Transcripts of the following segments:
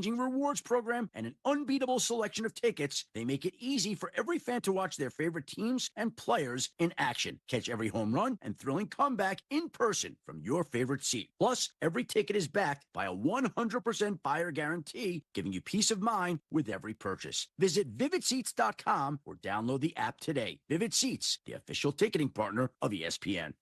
rewards program, and an unbeatable selection of tickets, they make it easy for every fan to watch their favorite teams and players in action. Catch every home run and thrilling comeback in person from your favorite seat. Plus, every ticket is backed by a 100% buyer guarantee, giving you peace of mind with every purchase. Visit vividseats.com or download the app today. Vivid Seats, the official ticketing partner of ESPN.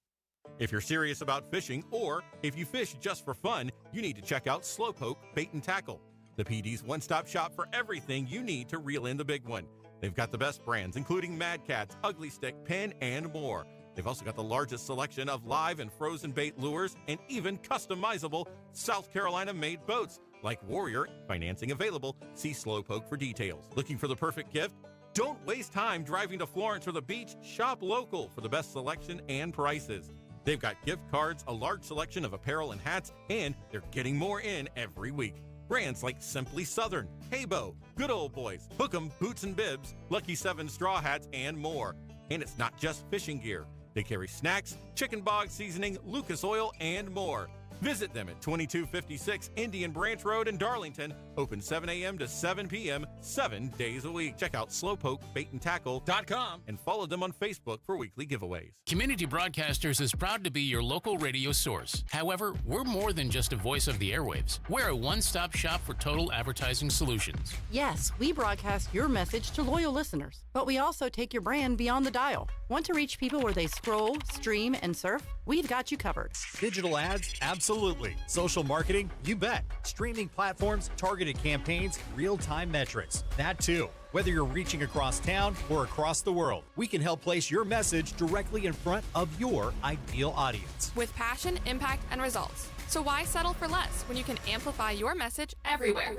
If you're serious about fishing, or if you fish just for fun, you need to check out Slowpoke Bait and Tackle, the PD's one-stop shop for everything you need to reel in the big one. They've got the best brands, including Mad Cats, Ugly Stick, Penn, and more. They've also got the largest selection of live and frozen bait lures and even customizable South Carolina-made boats like Warrior. Financing available. See Slowpoke for details. Looking for the perfect gift? Don't waste time driving to Florence or the beach. Shop local for the best selection and prices. They've got gift cards, a large selection of apparel and hats, and they're getting more in every week. Brands like Simply Southern, Haybo, Good Old Boys, Hook'em Boots and Bibs, Lucky 7 straw hats, and more. And it's not just fishing gear. They carry snacks, chicken bog seasoning, Lucas oil, and more. Visit them at 2256 Indian Branch Road in Darlington. Open 7 a.m. to 7 p.m. 7 days a week. Check out slowpokebaitandtackle.com and follow them on Facebook for weekly giveaways. Community Broadcasters is proud to be your local radio source. However, we're more than just a voice of the airwaves. We're a one-stop shop for total advertising solutions. Yes, we broadcast your message to loyal listeners, but we also take your brand beyond the dial. Want to reach people where they scroll, stream, and surf? We've got you covered. Digital ads? Absolutely. Social marketing? You bet. Streaming platforms, targeted campaigns, real-time metrics. That too. Whether you're reaching across town or across the world, we can help place your message directly in front of your ideal audience. With passion, impact, and results. So why settle for less when you can amplify your message everywhere?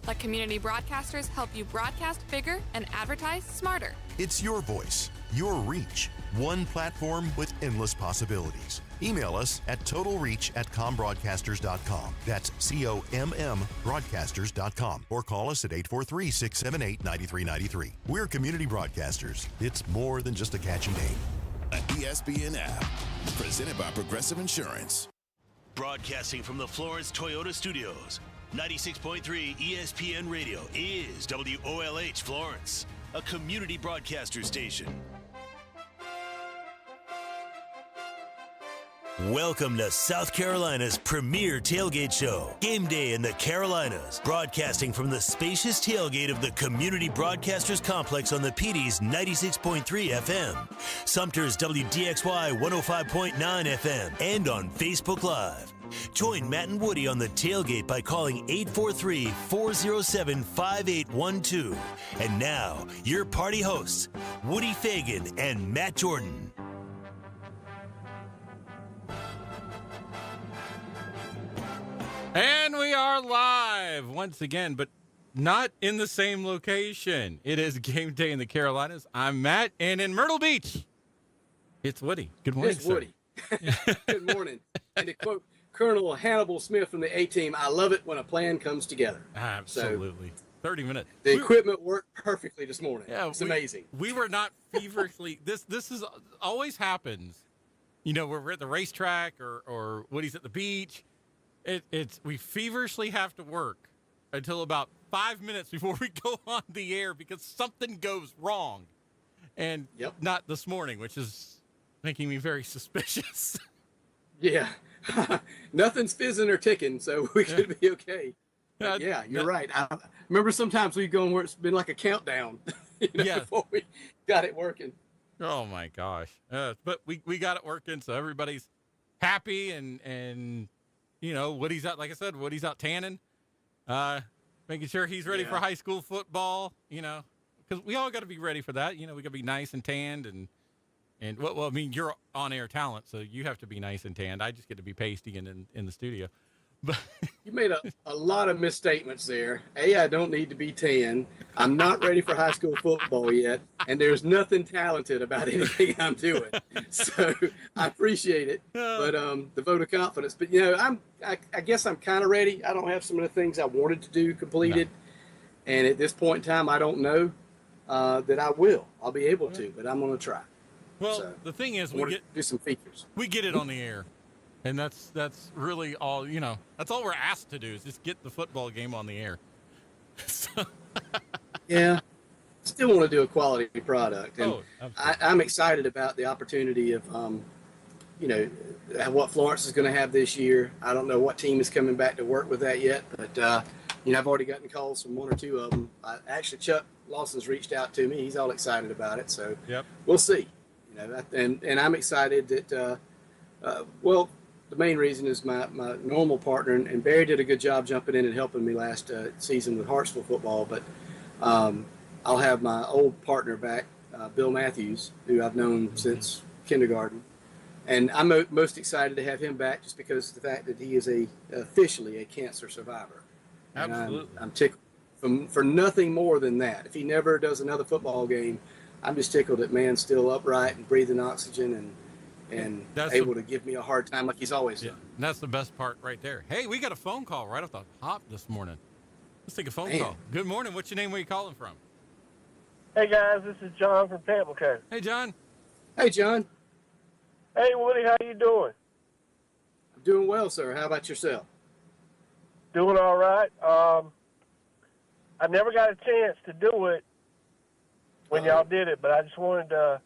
Let community broadcasters help you broadcast bigger and advertise smarter. It's your voice, your reach. One platform with endless possibilities. Email us at totalreach@combroadcasters.com. That's COMM broadcasters.com. Or call us at 843-678-9393. We're community broadcasters. It's more than just a catchy name. An ESPN app presented by Progressive Insurance. Broadcasting from the Florence Toyota Studios, 96.3 ESPN Radio is WOLH Florence, a community broadcaster station. Welcome to South Carolina's premier tailgate show, Game Day in the Carolinas, broadcasting from the spacious tailgate of the Community Broadcasters Complex on the PD's 96.3 FM, Sumter's WDXY 105.9 FM, and on Facebook Live. Join Matt and Woody on the tailgate by calling 843-407-5812. And now, your party hosts, Woody Fagan and Matt Jordan. And we are live once again, but not in the same location. It is Game Day in the Carolinas. I'm Matt, and in Myrtle Beach, it's Woody. Good morning, It's Woody. Good morning. And to quote Colonel Hannibal Smith from the A-Team, I love it when a plan comes together. Absolutely. So, 30 minutes. The equipment worked perfectly this morning. Yeah, it's amazing. We were not feverishly. This is always happens. You know, we're at the racetrack or Woody's at the beach. We feverishly have to work until about 5 minutes before we go on the air because something goes wrong. And not this morning, which is making me very suspicious. Yeah. Nothing's fizzing or ticking, so we could be okay. Yeah, you're right. I remember sometimes we've gone where it's been like a countdown before we got it working. Oh, my gosh. But we got it working, so everybody's happy and you know, Woody's out, like I said, Woody's out tanning, making sure he's ready for high school football, you know, because we all got to be ready for that. You know, we got to be nice and tanned and well, I mean, you're on-air talent, so you have to be nice and tanned. I just get to be pasty and in the studio. But you made a lot of misstatements there. I don't need to be tan. I'm not ready for high school football yet, and there's nothing talented about anything I'm doing. So I appreciate it, but the vote of confidence. But you know, I guess I'm kind of ready. I don't have some of the things I wanted to do completed, and at this point in time, I don't know that I will. I'll be able to, but I'm going to try. Well, the thing is, we get do some features. We get it on the air. And that's really all, that's all we're asked to do is just get the football game on the air. So. Yeah. Still want to do a quality product. And I'm excited about the opportunity of, what Florence is going to have this year. I don't know what team is coming back to work with that yet, but, I've already gotten calls from one or two of them. Actually, Chuck Lawson's reached out to me. He's all excited about it. So we'll see. And I'm excited that, the main reason is my normal partner, and Barry did a good job jumping in and helping me last season with Hartsville football, but I'll have my old partner back, Bill Matthews, who I've known since kindergarten. And I'm most excited to have him back just because of the fact that he is officially a cancer survivor. Absolutely. I'm tickled for nothing more than that. If he never does another football game, I'm just tickled that man's still upright and breathing oxygen and able to give me a hard time like he's always done. And that's the best part right there. Hey, we got a phone call right off the hop this morning. Let's take a phone call. Good morning. What's your name? Where are you calling from? Hey, guys. This is John from Pamlico. Hey, John. Hey, John. Hey, Woody. How you doing? I'm doing well, sir. How about yourself? Doing all right. I never got a chance to do it when y'all did it, but I just wanted to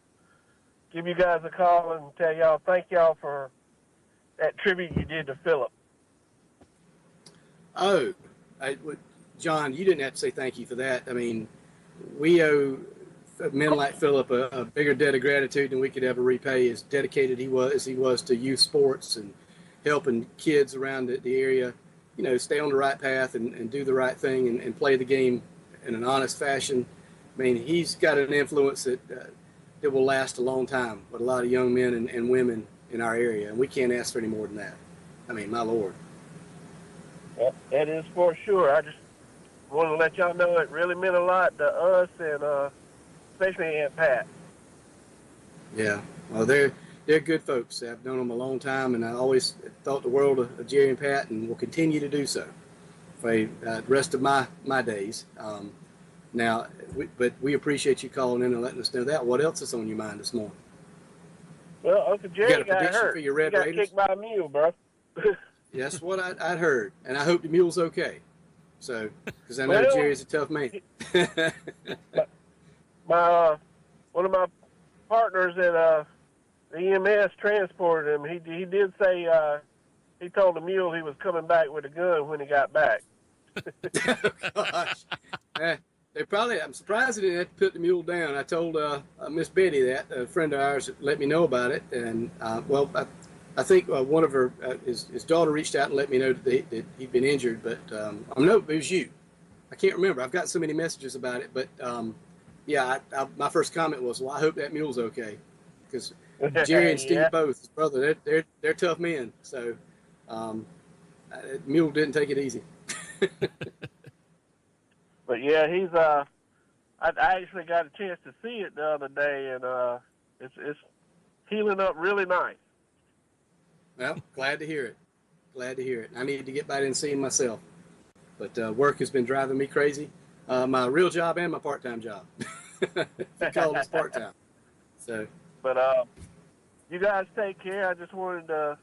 give you guys a call and tell y'all thank y'all for that tribute you did to Philip. Oh, John, you didn't have to say thank you for that. I mean, we owe men like Philip a bigger debt of gratitude than we could ever repay. As dedicated he was to youth sports and helping kids around the area, stay on the right path and do the right thing and play the game in an honest fashion. I mean, he's got an influence that will last a long time with a lot of young men and women in our area, and we can't ask for any more than that. I mean, my Lord. That is for sure. I just want to let y'all know it really meant a lot to us and especially Aunt Pat. Yeah, well, they're good folks. I've known them a long time, and I always thought the world of Jerry and Pat, and will continue to do so for the rest of my days. Now, but we appreciate you calling in and letting us know that. What else is on your mind this morning? Well, Uncle Jerry got hurt. For your Red he got Raiders? kicked by a mule, bro. Yeah, that's what I'd heard, and I hope the mule's okay. So, because I know Jerry's a tough man. One of my partners at the EMS transported him. He did say he told the mule he was coming back with a gun when he got back. Oh, gosh. I'm surprised they didn't have to put the mule down. I told Miss Betty that, a friend of ours that let me know about it. And, I think one of her, his daughter reached out and let me know that he'd been injured. But, no, it was you. I can't remember. I've got so many messages about it. But, my first comment was, well, I hope that mule's okay. Because Jerry and Steve both, his brother, they're tough men. So, mule didn't take it easy. But yeah, he's I actually got a chance to see it the other day, and it's healing up really nice. Well, glad to hear it. Glad to hear it. I need to get by and see him myself, but work has been driving me crazy. My real job and my part-time job. You call this part-time. So. But you guys take care. I just wanted to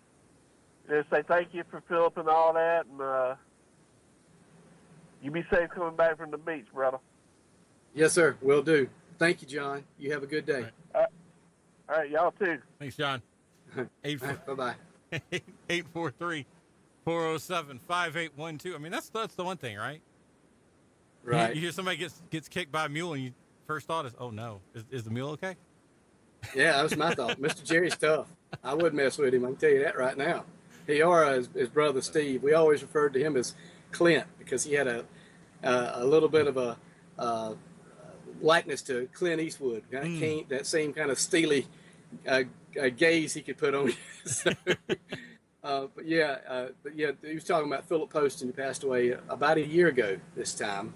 say thank you for Philip and all that, and you be safe coming back from the beach, brother. Yes, sir. Will do. Thank you, John. You have a good day. All right, y'all too. Thanks, John. Bye-bye. 843-407-5812. I mean, that's the one thing, right? Right. You hear somebody gets kicked by a mule, and your first thought is, oh, no. Is the mule okay? Yeah, that was my thought. Mr. Jerry's tough. I wouldn't mess with him. I can tell you that right now. He his brother Steve. We always referred to him as Clint because he had a little bit of a likeness to Clint Eastwood. That same kind of steely gaze he could put on you. So, but yeah, he was talking about Philip Poston, who passed away about a year ago this time.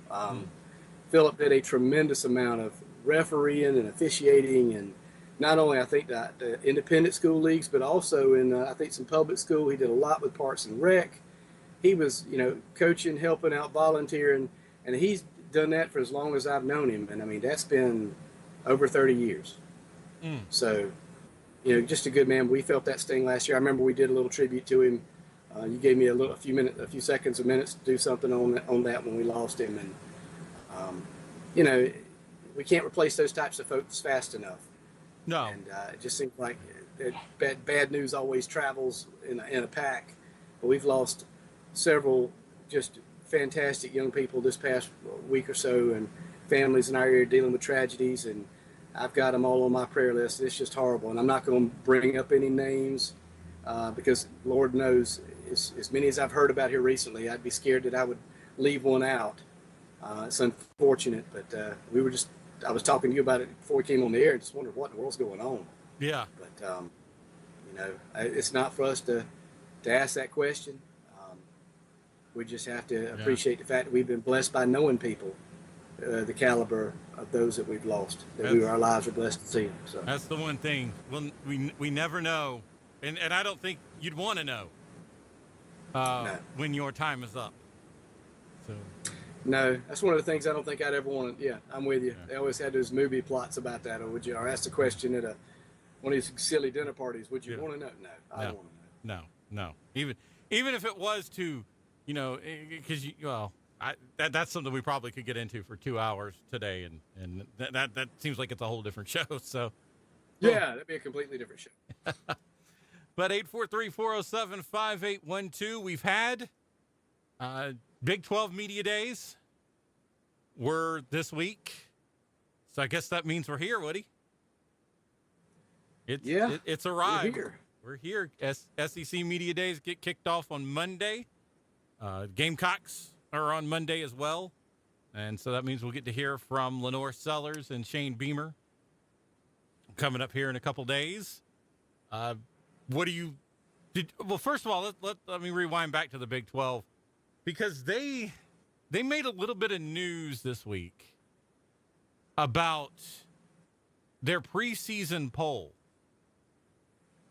Philip did a tremendous amount of refereeing and officiating, and not only I think the independent school leagues, but also in I think some public school. He did a lot with Parks and Rec. He was coaching, helping out, volunteering, and he's done that for as long as I've known him. And I mean that's been over 30 years. So just a good man. We felt that sting last year. I remember we did a little tribute to him. You gave me a few seconds of minutes to do something on that when we lost him, and we can't replace those types of folks fast enough. No, and it just seems like bad news always travels in a pack. But we've lost several just fantastic young people this past week or so, and families in our area dealing with tragedies, and I've got them all on my prayer list. It's just horrible, and I'm not going to bring up any names because Lord knows, as many as I've heard about here recently, I'd be scared that I would leave one out. It's unfortunate, but I was talking to you about it before we came on the air and just wondered what in the world's going on. Yeah. But, it's not for us to ask that question. We just have to appreciate the fact that we've been blessed by knowing people, the caliber of those that we've lost, our lives are blessed to see them. So that's the one thing. Well, we never know, and I don't think you'd want to know when your time is up. So. No, that's one of the things I don't think I'd ever want to. Yeah, I'm with you. Yeah. They always had those movie plots about that. Or ask the question at one of these silly dinner parties. Would you want to know? No, I don't want to know. No. Even if it was to, because that's something we probably could get into for 2 hours today, and that seems like it's a whole different show. So. Yeah, that'd be a completely different show. But 843-407-5812. We've had Big 12 Media Days were this week. So I guess that means we're here, Woody. It's arrived. We're here. SEC Media Days get kicked off on Monday. Gamecocks are on Monday as well. And so that means we'll get to hear from Lenore Sellers and Shane Beamer coming up here in a couple days. Well, first of all, let me rewind back to the Big 12. Because they made a little bit of news this week about their preseason poll.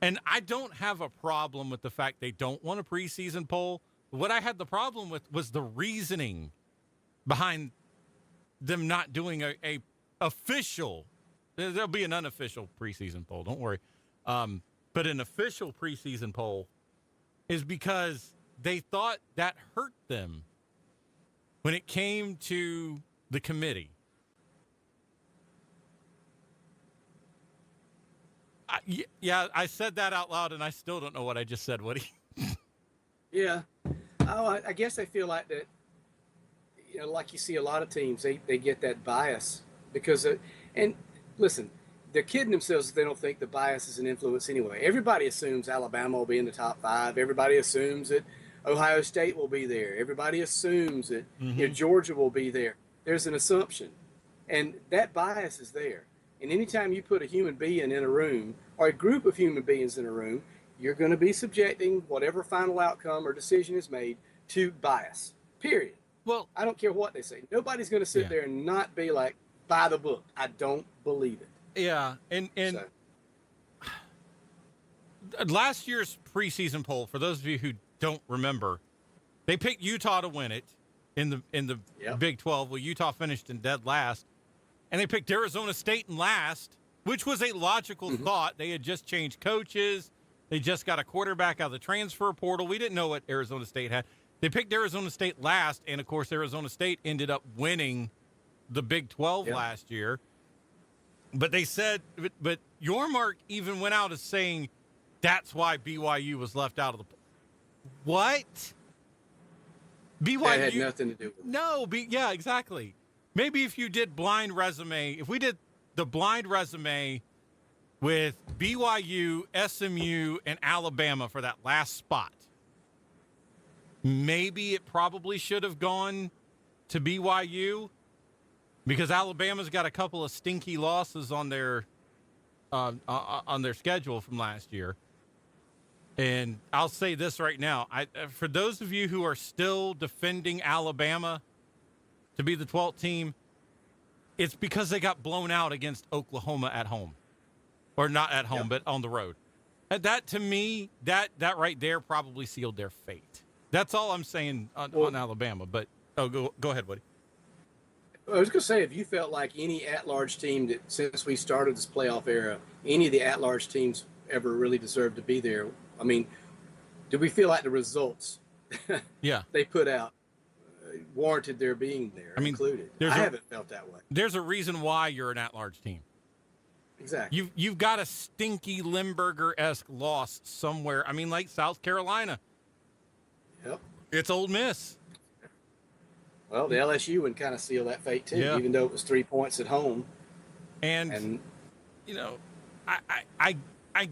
And I don't have a problem with the fact they don't want a preseason poll. What I had the problem with was the reasoning behind them not doing a official. There'll be an unofficial preseason poll, don't worry. But an official preseason poll is because they thought that hurt them when it came to the committee. I said that out loud, and I still don't know what I just said, Woody. Yeah. I guess I feel like that, like you see a lot of teams, they get that bias because and listen, they're kidding themselves if they don't think the bias is an influence anyway. Everybody assumes Alabama will be in the top 5. Everybody assumes that Ohio State will be there. Everybody assumes that Georgia will be there. There's an assumption, and that bias is there. And anytime you put a human being in a room or a group of human beings in a room, you're going to be subjecting whatever final outcome or decision is made to bias, period. Well, I don't care what they say. Nobody's going to sit there and not be like, by the book. I don't believe it. Yeah, and last year's preseason poll, for those of you who don't remember, they picked Utah to win it in the Big 12. Well, Utah finished in dead last, and they picked Arizona State in last, which was a logical thought. They had just changed coaches. They just got a quarterback out of the transfer portal. We didn't know what Arizona State had. They picked Arizona State last, and, of course, Arizona State ended up winning the Big 12 last year. But they said, but Yormark even went out as saying that's why BYU was left out of the what? BYU that had nothing to do with it. No, yeah, exactly. Maybe if you did blind resume, if we did the blind resume with BYU, SMU, and Alabama for that last spot, maybe it probably should have gone to BYU because Alabama's got a couple of stinky losses on their schedule from last year. And I'll say this right now. For those of you who are still defending Alabama to be the 12th team, it's because they got blown out against Oklahoma at home. Or not at home, but on the road. That, to me, that right there probably sealed their fate. That's all I'm saying on Alabama. But, go ahead, Woody. I was going to say, if you felt like any at-large team that since we started this playoff era, any of the at-large teams ever really deserved to be there. I mean, do we feel like the results they put out warranted their being there included? I haven't felt that way. There's a reason why you're an at-large team. Exactly. You've got a stinky Limburger-esque loss somewhere. I mean, like South Carolina. Yep. It's Ole Miss. Well, the LSU would kind of seal that fate too, even though it was 3 points at home. And you know, I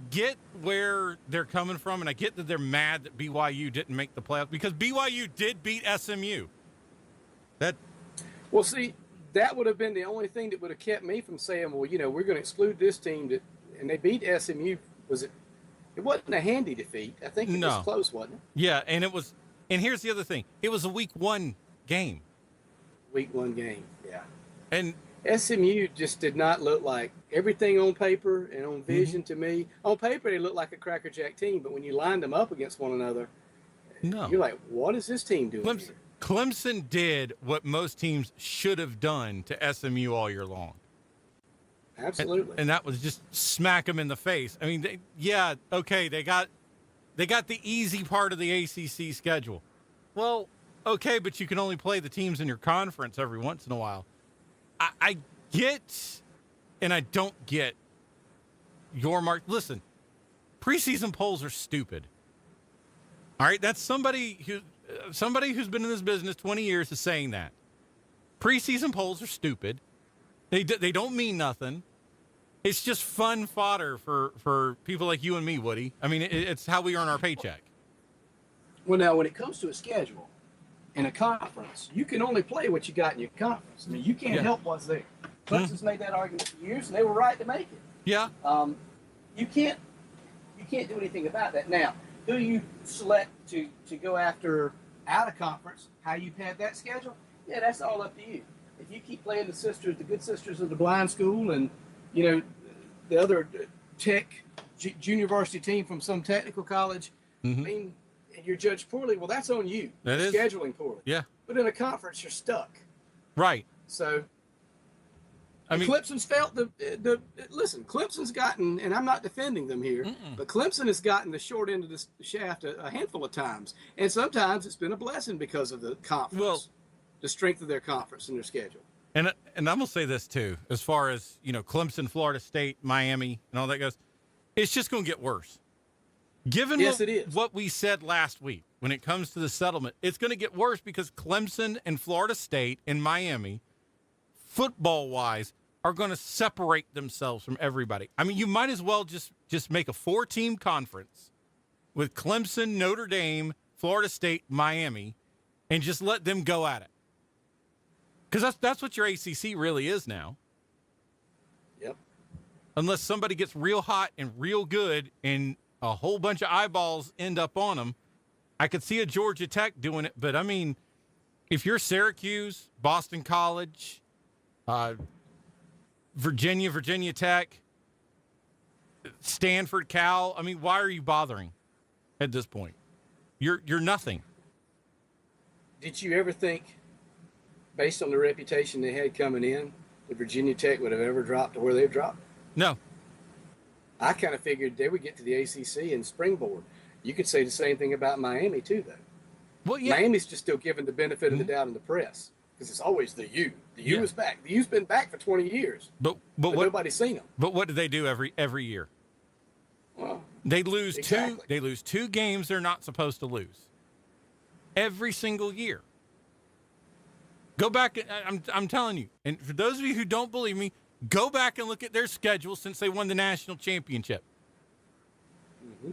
get where they're coming from, and I get that they're mad that BYU didn't make the playoffs because BYU did beat SMU. Well, see, that would have been the only thing that would have kept me from saying, well, we're going to exclude this team and they beat SMU. It wasn't a handy defeat. I think it was close, wasn't it? Yeah, and it was. And here's the other thing: it was a week 1 game. Week 1 game, yeah. And SMU just did not look like everything on paper and on vision to me. On paper, they looked like a crackerjack team, but when you lined them up against one another, you're like, what is this team doing here? Clemson did what most teams should have done to SMU all year long. Absolutely. And that was just smack them in the face. I mean, they got the easy part of the ACC schedule. Well, okay, but you can only play the teams in your conference every once in a while. I get, and I don't get your mark. Listen, preseason polls are stupid. All right, that's somebody who's been in this business 20 years is saying that. Preseason polls are stupid. They don't mean nothing. It's just fun fodder for people like you and me, Woody. I mean, it's how we earn our paycheck. Well, now, when it comes to a schedule in a conference, you can only play what you got in your conference. I mean, you can't help what's there. Clemson's made that argument for years, and they were right to make it. Yeah. You can't do anything about that. Now, who you select to go after out of conference, how you've had that schedule, yeah, that's all up to you. If you keep playing the good sisters of the blind school and, the other tech junior varsity team from some technical college, I mean, and you're judged poorly, well, that's on you. That is scheduling poorly. Yeah. But in a conference, you're stuck. Right. So, I mean, Clemson's felt listen, Clemson's gotten, and I'm not defending them here, but Clemson has gotten the short end of the shaft a handful of times. And sometimes it's been a blessing because of the conference, the strength of their conference and their schedule. And I'm going to say this, too, as far as, Clemson, Florida State, Miami, and all that goes, it's just going to get worse. Given what we said last week, when it comes to the settlement, it's going to get worse because Clemson and Florida State and Miami, football-wise, are going to separate themselves from everybody. I mean, you might as well just make a 4-team conference with Clemson, Notre Dame, Florida State, Miami, and just let them go at it. Because that's what your ACC really is now. Yep. Unless somebody gets real hot and real good and a whole bunch of eyeballs end up on them. I could see a Georgia Tech doing it, but I mean, if you're Syracuse, Boston College, Virginia Tech, Stanford, Cal, I mean, why are you bothering at this point? You're nothing. Did you ever think, based on the reputation they had coming in, that Virginia Tech would have ever dropped to where they've dropped? No. I kind of figured they would get to the ACC and springboard. You could say the same thing about Miami, too, though. Well, yeah. Miami's just still given the benefit of the doubt in the press because it's always the U. The U is back. The U's been back for 20 years. But nobody's seen them. But what do they do every year? Well, they lose two games they're not supposed to lose. Every single year. Go back. I'm telling you. And for those of you who don't believe me, go back and look at their schedule since they won the national championship. Mm-hmm.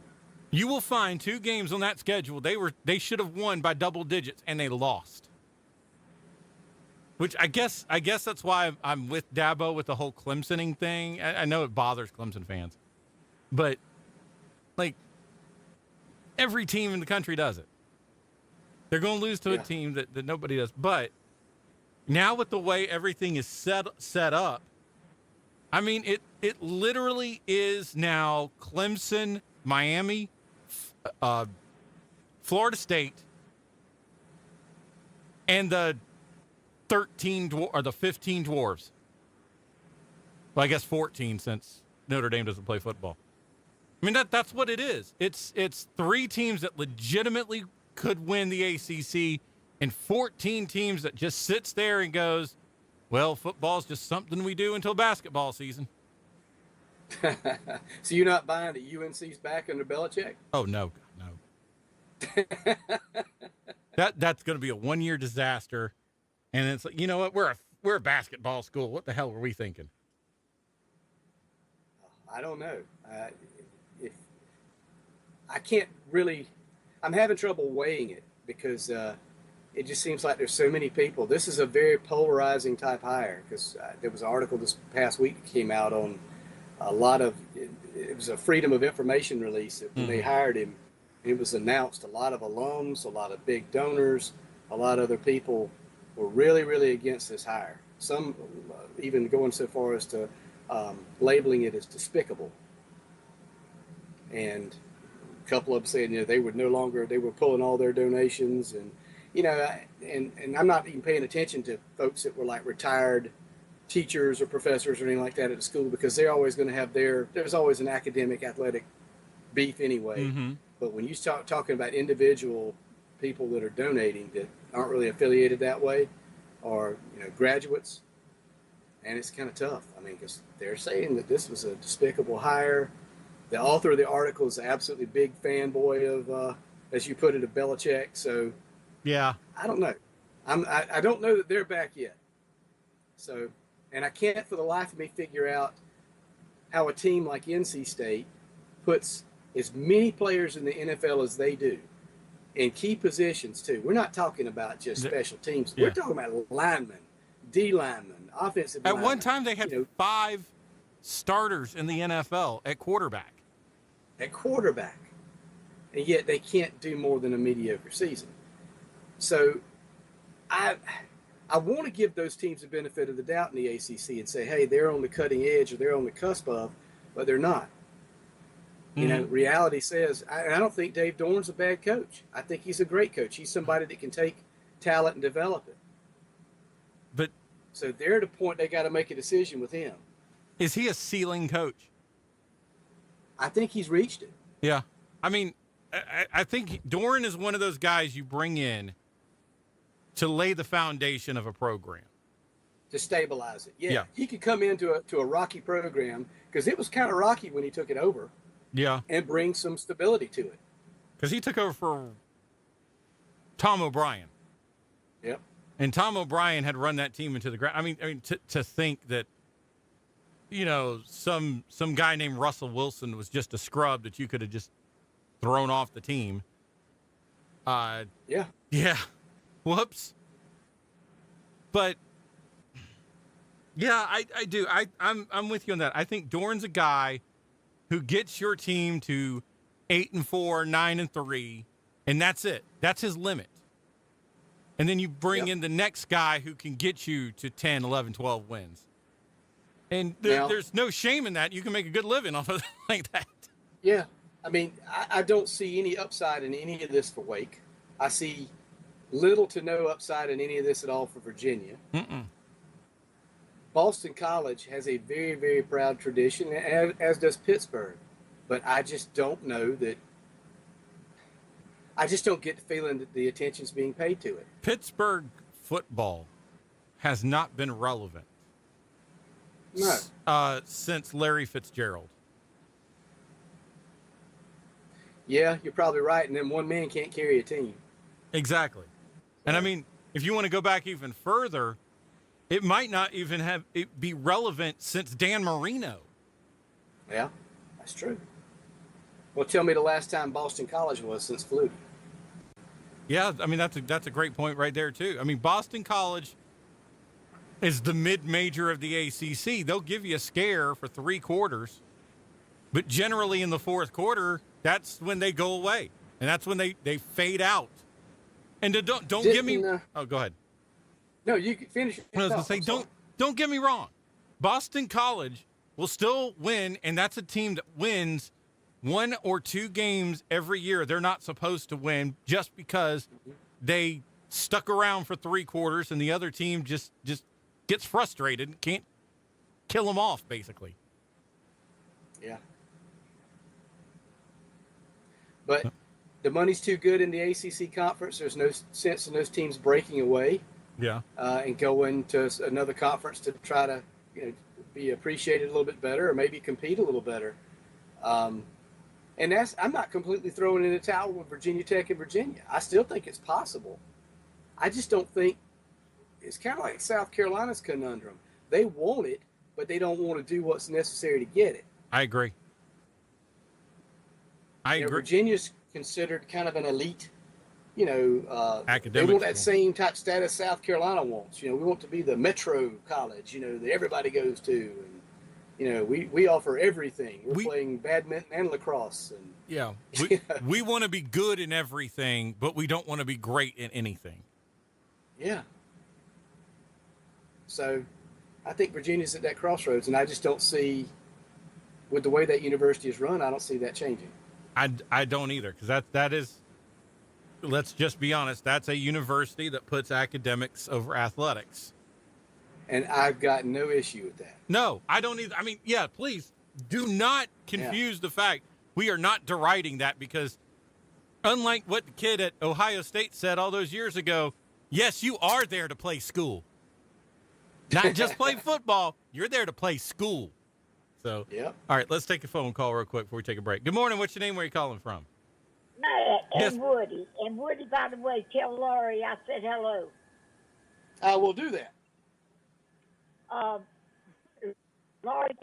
You will find 2 games on that schedule they should have won by double digits, and they lost. Which I guess that's why I'm with Dabo with the whole Clemsoning thing. I know it bothers Clemson fans, but like every team in the country does it. They're going to lose to a team that nobody does. But now with the way everything is set up, I mean, it literally is now Clemson, Miami, Florida State, and the 13 or the 15 dwarves. Well, I guess 14 since Notre Dame doesn't play football. I I mean, that's what it is. It's 3 teams that legitimately could win the ACC and 14 teams that just sits there and goes, well, football's just something we do until basketball season. So you're not buying that UNC's back under Belichick? Oh, no. That's going to be a 1-year disaster. And it's like, you know what? We're a basketball school. What the hell were we thinking? I don't know. I can't really – I'm having trouble weighing it because it just seems like there's so many people. This is a very polarizing type hire because there was an article this past week that came out on a lot of – it was a Freedom of Information release that when they hired him, it was announced a lot of alums, a lot of big donors, a lot of other people were really, really against this hire. Some even going so far as to labeling it as despicable. And a couple of them saying, they were pulling all their donations. And, and I'm not even paying attention to folks that were like retired teachers or professors or anything like that at the school because they're always going to have there's always an academic athletic beef anyway. Mm-hmm. But when you start talking about individual people that are donating that aren't really affiliated that way or, graduates, and it's kind of tough. I mean, because they're saying that this was a despicable hire. The author of the article is an absolutely big fanboy of, as you put it, of Belichick. So, yeah, I don't know. I don't know that they're back yet. So, and I can't for the life of me figure out how a team like NC State puts as many players in the NFL as they do in key positions too. We're not talking about just special teams. We're talking about linemen, D linemen, offensive linemen. At one time, they had 5 starters in the NFL at quarterback. And yet they can't do more than a mediocre season. So I want to give those teams the benefit of the doubt in the ACC and say, hey, they're on the cutting edge or they're on the cusp of, but they're not. Reality says, I don't think Dave Dorn's a bad coach. I think he's a great coach. He's somebody that can take talent and develop it. But so they're at a point they got to make a decision with him. Is he a ceiling coach? I think he's reached it. Yeah. I mean, I think Dorn is one of those guys you bring in to lay the foundation of a program. To stabilize it. Yeah. He could come into a rocky program because it was kind of rocky when he took it over. Yeah. And bring some stability to it. Because he took over for Tom O'Brien. Yep. And Tom O'Brien had run that team into the ground. I mean, to think that, some guy named Russell Wilson was just a scrub that you could have just thrown off the team. Yeah. Yeah. Whoops. But yeah, I do. I'm with you on that. I think Dorn's a guy who gets your team to 8-4, 9-3, and that's it. That's his limit. And then you bring in the next guy who can get you to 10, 11, 12 wins. And there's no shame in that. You can make a good living off of like that. Yeah. I mean, I don't see any upside in any of this for Wake. I see little to no upside in any of this at all for Virginia. Mm-mm. Boston College has a very, very proud tradition, as does Pittsburgh. But I just don't know that – I just don't get the feeling that the attention's being paid to it. Pittsburgh football has not been relevant since Larry Fitzgerald. Yeah, you're probably right. And then one man can't carry a team. Exactly. And, I mean, if you want to go back even further – it might not even be relevant since Dan Marino. Yeah, that's true. Well, tell me the last time Boston College was since Flutie. Yeah, I mean, that's a great point right there, too. I mean, Boston College is the mid-major of the ACC. They'll give you a scare for 3 quarters, but generally in the 4th quarter, that's when they go away, and that's when they fade out. And don't give me – oh, go ahead. No, you can finish. I was going to say, don't get me wrong. Boston College will still win, and that's a team that wins 1 or 2 games every year. They're not supposed to win just because they stuck around for 3 quarters, and the other team just gets frustrated and can't kill them off, basically. Yeah. But the money's too good in the ACC conference. There's no sense in those teams breaking away. Yeah. And going to another conference to try to be appreciated a little bit better or maybe compete a little better. And I'm not completely throwing in the towel with Virginia Tech and Virginia. I still think it's possible. I just don't think it's kind of like South Carolina's conundrum. They want it, but they don't want to do what's necessary to get it. I agree. I agree. Virginia's considered kind of an elite, academic. They want that same type status South Carolina wants. We want to be the metro college, that everybody goes to. And, we offer everything. We're playing badminton and lacrosse. And, yeah. We want to be good in everything, but we don't want to be great in anything. Yeah. So I think Virginia's at that crossroads, and I just don't see, with the way that university is run, I don't see that changing. I don't either, because that is, let's just be honest, that's a university that puts academics over athletics. And I've got no issue with that. No, I don't either. I mean, yeah, please do not confuse the fact we are not deriding that, because unlike what the kid at Ohio State said all those years ago, yes, you are there to play school. Not just play football. You're there to play school. So, all right, let's take a phone call real quick before we take a break. Good morning. What's your name? Where are you calling from? Matt Yes. and Woody. And Woody, by the way, tell Laurie I said hello. I will do that. Laurie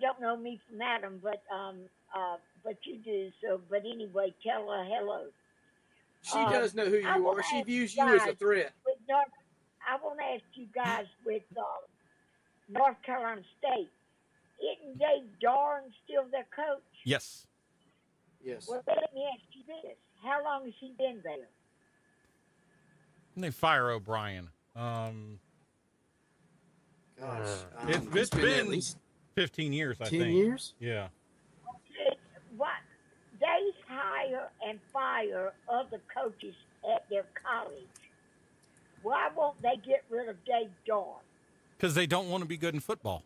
don't know me from Adam, but you do. So, but anyway, tell her hello. She does know who you are. She views you as a threat. I want to ask you guys with North Carolina State. Isn't Dave Doran still their coach? Yes. Yes. Well, let me ask you this. How long has he been there? And they fire O'Brien. Gosh. It's been at least 15 years, I think. 10 years? Yeah. What? They hire and fire other coaches at their college. Why won't they get rid of Dave Doran? Because they don't want to be good in football.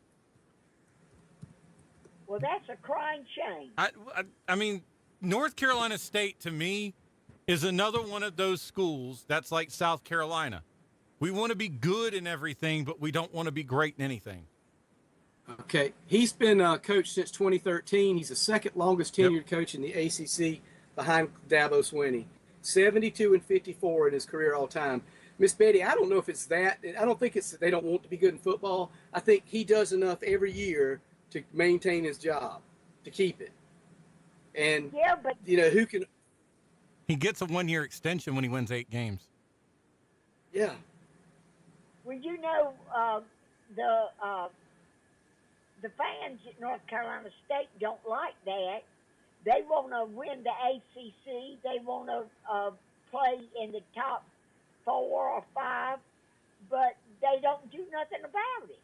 Well, that's a crying shame. I mean, North Carolina State, to me, is another one of those schools that's like South Carolina. We want to be good in everything, but we don't want to be great in anything. Okay. He's been coach since 2013. He's the second longest tenured coach in the ACC behind Dabo Swinney. 72-54 in his career all time. Miss Betty, I don't know if it's that. I don't think it's that they don't want to be good in football. I think he does enough every year to maintain his job, to keep it. And, but who can... He gets a one-year extension when he wins 8 games. Yeah. Well, the fans at North Carolina State don't like that. They want to win the ACC. They want to play in the top 4 or 5, but they don't do nothing about it.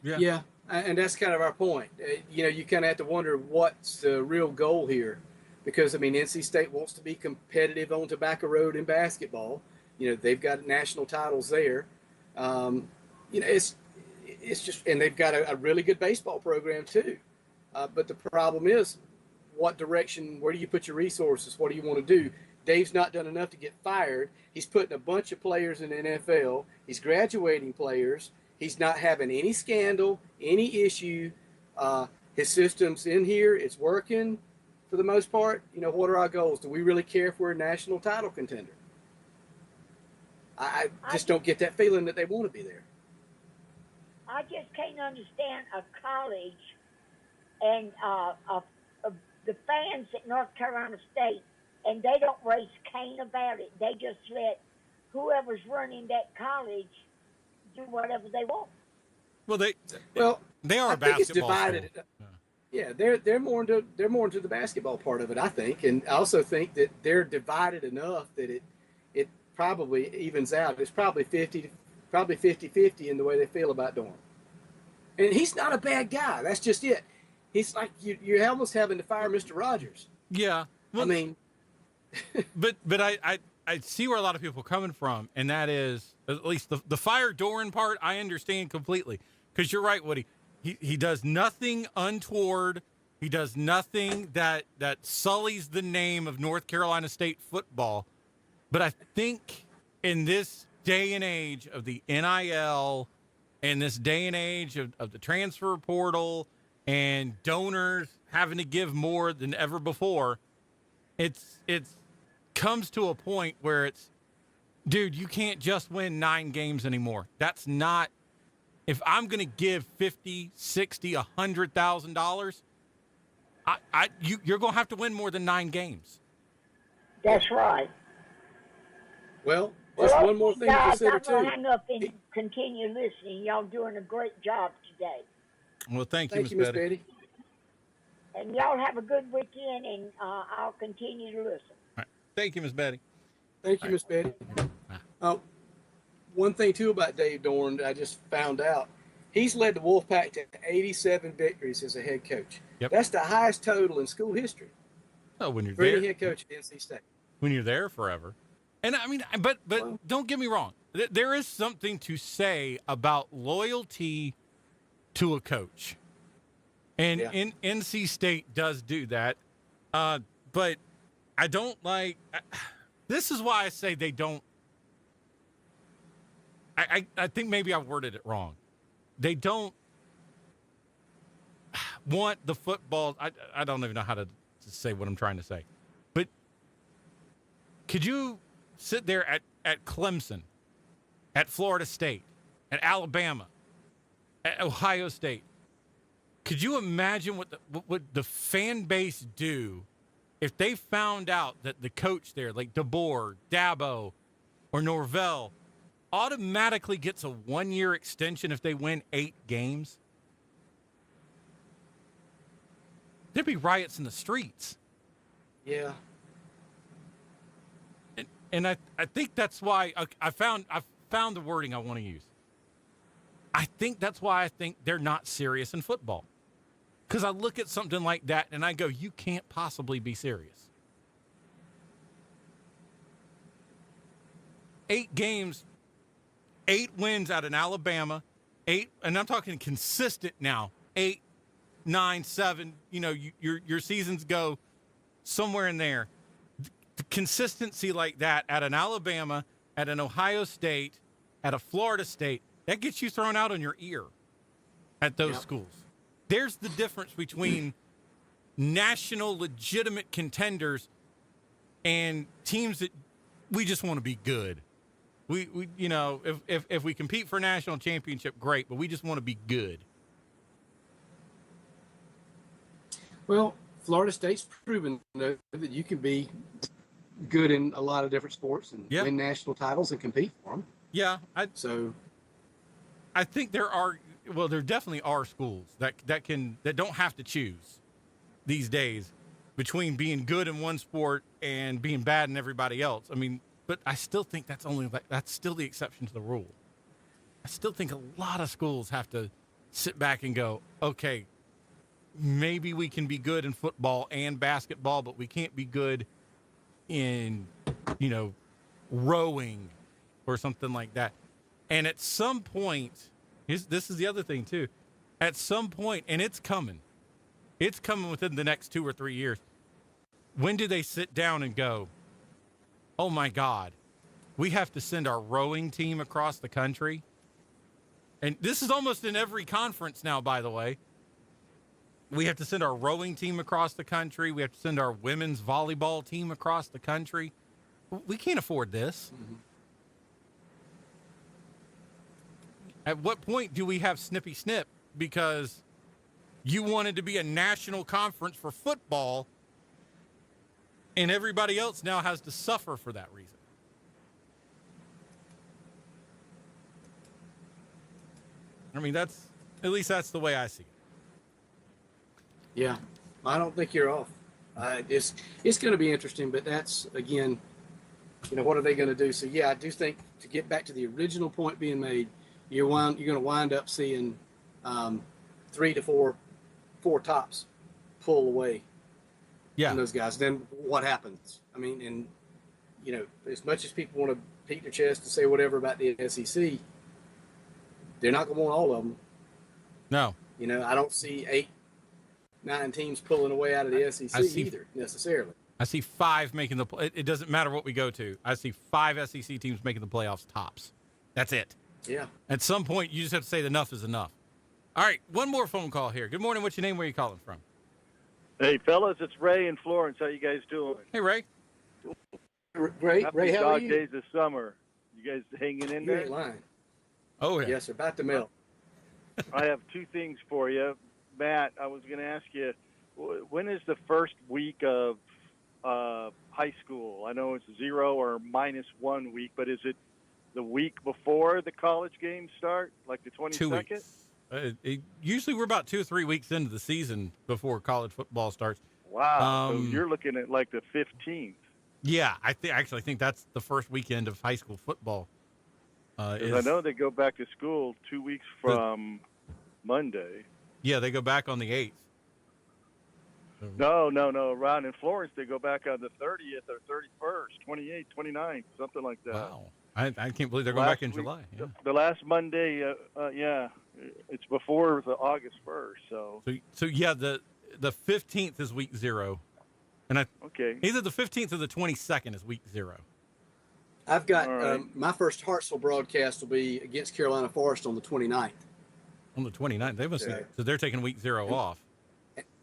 Yeah, and that's kind of our point. You kind of have to wonder what's the real goal here, because NC State wants to be competitive on Tobacco Road in basketball. They've got national titles there. It's just, and they've got a really good baseball program too. But the problem is, what direction? Where do you put your resources? What do you want to do? Dave's not done enough to get fired. He's putting a bunch of players in the NFL. He's graduating players. He's not having any scandal, any issue. His system's in here. It's working for the most part. What are our goals? Do we really care if we're a national title contender? I just don't get that feeling that they want to be there. I just can't understand a college and the fans at North Carolina State, and they don't raise Cain about it. They just let whoever's running that college do whatever they want. Well, they are I a think it's basketball divided. school. Yeah, they're more into the basketball part of it, I think, and I also think that they're divided enough that it probably evens out. It's probably 50-50 in the way they feel about Dorn. And he's not a bad guy. That's just it. He's like you're almost having to fire Mr. Rogers. Yeah, well, but I see where a lot of people are coming from, and that is at least the fire Doran part. I understand completely, because you're right, Woody. He does nothing untoward He does nothing that sullies the name of North Carolina State football. But I think in this day and age of the NIL, in this day and age of the transfer portal and donors having to give more than ever before, it's comes to a point where it's, dude, you can't just win 9 games anymore. That's not, if I'm going to give $50, $60, $100,000, you're going to have to win more than 9 games. That's right. Well, just one more thing to guys, consider, I'm going too. to hang up and continue listening. Y'all doing a great job today. Well, thank you, Thank you, Miss Betty. And y'all have a good weekend, and I'll continue to listen. All right. Thank you, Miss Betty. Thank you, Miss Betty. One thing, too, about Dave Dorn that I just found out, he's led the Wolfpack to 87 victories as a head coach. Yep. That's the highest total in school history Oh, when you're for there, any head coach at NC State. when you're there forever. And I mean, but don't get me wrong. There is something to say about loyalty to a coach. And in NC State does do that. But I don't like, this is why I say they don't, I think maybe I worded it wrong. They don't want the football. I don't even know how to say what I'm trying to say. But could you sit there at Clemson, at Florida State, at Alabama, at Ohio State? Could you imagine what the fan base do if they found out that the coach there, like DeBoer, Dabo, or Norvell, automatically gets a 1-year extension if they win 8 games? There'd be riots in the streets. Yeah. And I think that's why I found the wording I want to use. I think that's why I think they're not serious in football. Because I look at something like that and I go, you can't possibly be serious. 8 games, 8 wins out in Alabama, 8, and I'm talking consistent now, 8, 9, 7, your seasons go somewhere in there. The consistency like that at an Alabama, at an Ohio State, at a Florida State, that gets you thrown out on your ear at those schools. There's the difference between national legitimate contenders and teams that we just want to be good. We if we compete for a national championship, great, but we just want to be good. Well, Florida State's proven that you can be good in a lot of different sports and win national titles and compete for them. Yeah, I think there definitely are schools that don't have to choose these days between being good in one sport and being bad in everybody else. I mean, but I still think that's still the exception to the rule. I still think a lot of schools have to sit back and go, okay, maybe we can be good in football and basketball, but we can't be good in, rowing or something like that. And at some point, this is the other thing too. At some point, and it's coming within the next 2 or 3 years. When do they sit down and go, oh my God, we have to send our rowing team across the country? And this is almost in every conference now, by the way. We have to send our rowing team across the country. We have to send our women's volleyball team across the country. We can't afford this. Mm-hmm. At what point do we have snippy snip because you wanted to be a national conference for football and everybody else now has to suffer for that reason? I mean, at least that's the way I see it. Yeah, I don't think you're off. It's going to be interesting, but that's, again, what are they going to do? So, yeah, I do think to get back to the original point being made, you're going to wind up seeing 3 to 4 tops pull away from those guys. Then what happens? I mean, and, as much as people want to beat their chest and say whatever about the SEC, they're not going to want all of them. No. I don't see 8 9 teams pulling away out of the SEC either necessarily. I see 5 making the play. It doesn't matter what we go to. I see 5 SEC teams making the playoffs tops. That's it. Yeah. At some point, you just have to say enough is enough. All right, one more phone call here. Good morning. What's your name? Where are you calling from? Hey, fellas, it's Ray in Florence. How you guys doing? Hey, Ray. Great. Happy Ray, how are dog you? days of summer. You guys hanging in You there? ain't lying. Oh, yeah. Yes, sir. About to melt. I have 2 things for you. Matt, I was going to ask you, when is the first week of high school? I know it's 0 or -1 week, but is it the week before the college games start, like the 22nd? 2 weeks. Usually we're about 2 or 3 weeks into the season before college football starts. Wow. So you're looking at like the 15th. Yeah, I actually think that's the first weekend of high school football. I know they go back to school 2 weeks from Monday. Yeah, they go back on the 8th. No. Around in Florence, they go back on the 30th or 31st, 28th, 29th, something like that. Wow. I can't believe they're going back in July. Yeah. The last Monday, it's before the August 1st. So yeah, the 15th is week 0. And either the 15th or the 22nd is week 0. I've got my first Hartsville broadcast will be against Carolina Forest on the 29th. On the 29th, they must so they're taking week 0 off.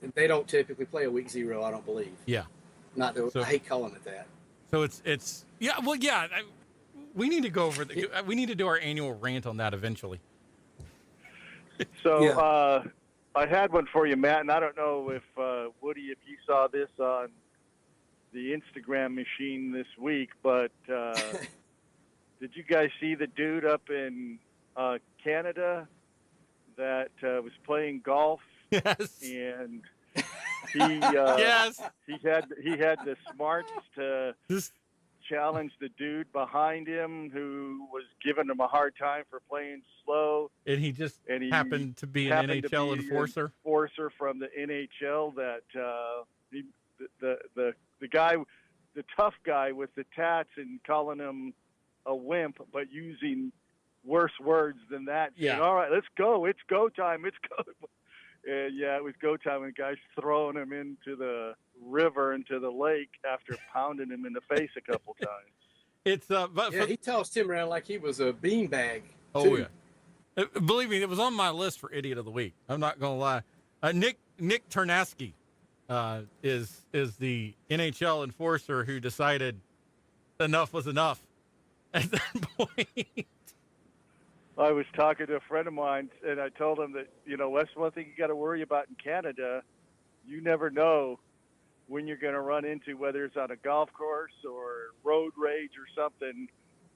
And they don't typically play a week 0, I don't believe. Yeah. Not that I hate calling it that. So it's yeah. Well, yeah. We need to go over. We need to do our annual rant on that eventually. So I had one for you, Matt, and I don't know if Woody, if you saw this on the Instagram machine this week, but did you guys see the dude up in Canada that was playing golf? Yes. And he he had the smarts to challenge the dude behind him who was giving him a hard time for playing slow. And he happened to be an NHL enforcer. Enforcer from the NHL that the guy, the tough guy with the tats, and calling him a wimp, but using worse words than that. Yeah. Saying, all right, let's go. It's go time. It's go. And yeah, it was go time, and the guy's throwing him into the river, into the lake after pounding him in the face a couple times. It's but he tossed him around like he was a beanbag. Oh yeah, believe me, it was on my list for Idiot of the Week. I'm not gonna lie. Nick Ternasky is the NHL enforcer who decided enough was enough at that point. I was talking to a friend of mine, and I told him that, that's one thing you got to worry about in Canada. You never know when you're going to run into, whether it's on a golf course or road rage or something,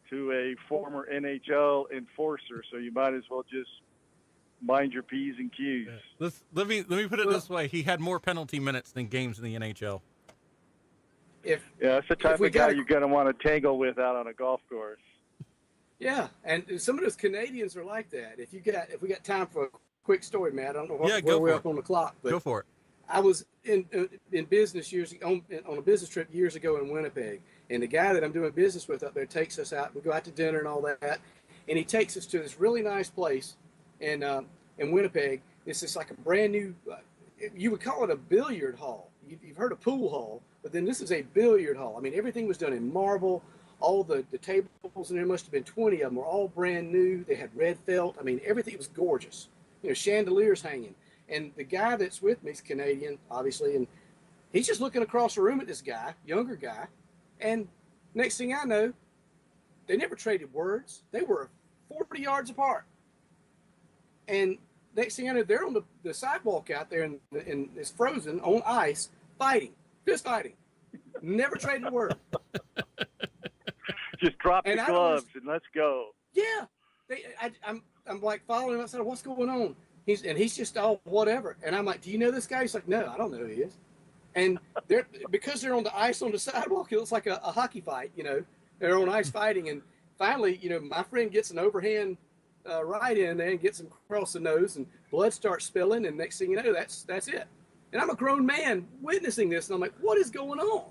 to a former NHL enforcer. So you might as well just mind your P's and Q's. Yeah. Let me put it this way: he had more penalty minutes than games in the NHL. That's the type of guy you're going to want to tangle with out on a golf course. Yeah, and some of those Canadians are like that. If we got time for a quick story, Matt, I don't know where we're up on the clock, but go for it. I was in business on a business trip years ago in Winnipeg, and the guy that I'm doing business with up there takes us out. We go out to dinner and all that, and he takes us to this really nice place in Winnipeg. It's just like a brand new. You would call it a billiard hall. You've heard of pool hall, but then this is a billiard hall. I mean, everything was done in marble. All the tables, and there must have been 20 of them, were all brand new. They had red felt. I mean, everything was gorgeous. Chandeliers hanging. And the guy that's with me is Canadian, obviously, and he's just looking across the room at this guy, younger guy. And next thing I know, they never traded words. They were 40 yards apart. And next thing I know, they're on the sidewalk out there, and it's frozen on ice, fist fighting. Never traded a word. Just drop the gloves and let's go. Yeah, I'm like following him. I said, "What's going on?" He's just all whatever. And I'm like, "Do you know this guy?" He's like, "No, I don't know who he is." And because they're on the ice on the sidewalk, it looks like a hockey fight. They're on ice fighting. And finally, my friend gets an overhand right in there and gets him across the nose, and blood starts spilling. And next thing you know, that's it. And I'm a grown man witnessing this, and I'm like, "What is going on?"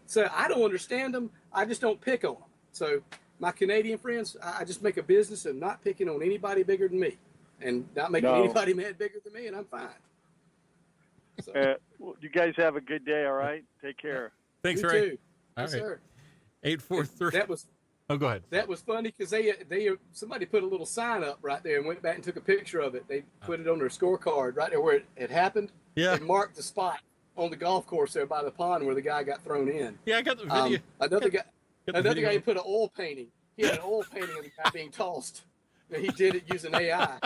So I don't understand them. I just don't pick on them. So my Canadian friends, I just make a business of not picking on anybody bigger than me, and not making anybody mad bigger than me, and I'm fine. So. You guys have a good day, all right? Take care. Thanks, You Ray. too. All Yes, right. sir. 843. That was Oh, go ahead. That was funny because somebody put a little sign up right there and went back and took a picture of it. They put it on their scorecard right there where it happened. Yeah. They marked the spot on the golf course there by the pond where the guy got thrown in. Yeah, I got the video. Another guy video. put an oil painting. He had an oil painting of the guy being tossed. And he did it using AI.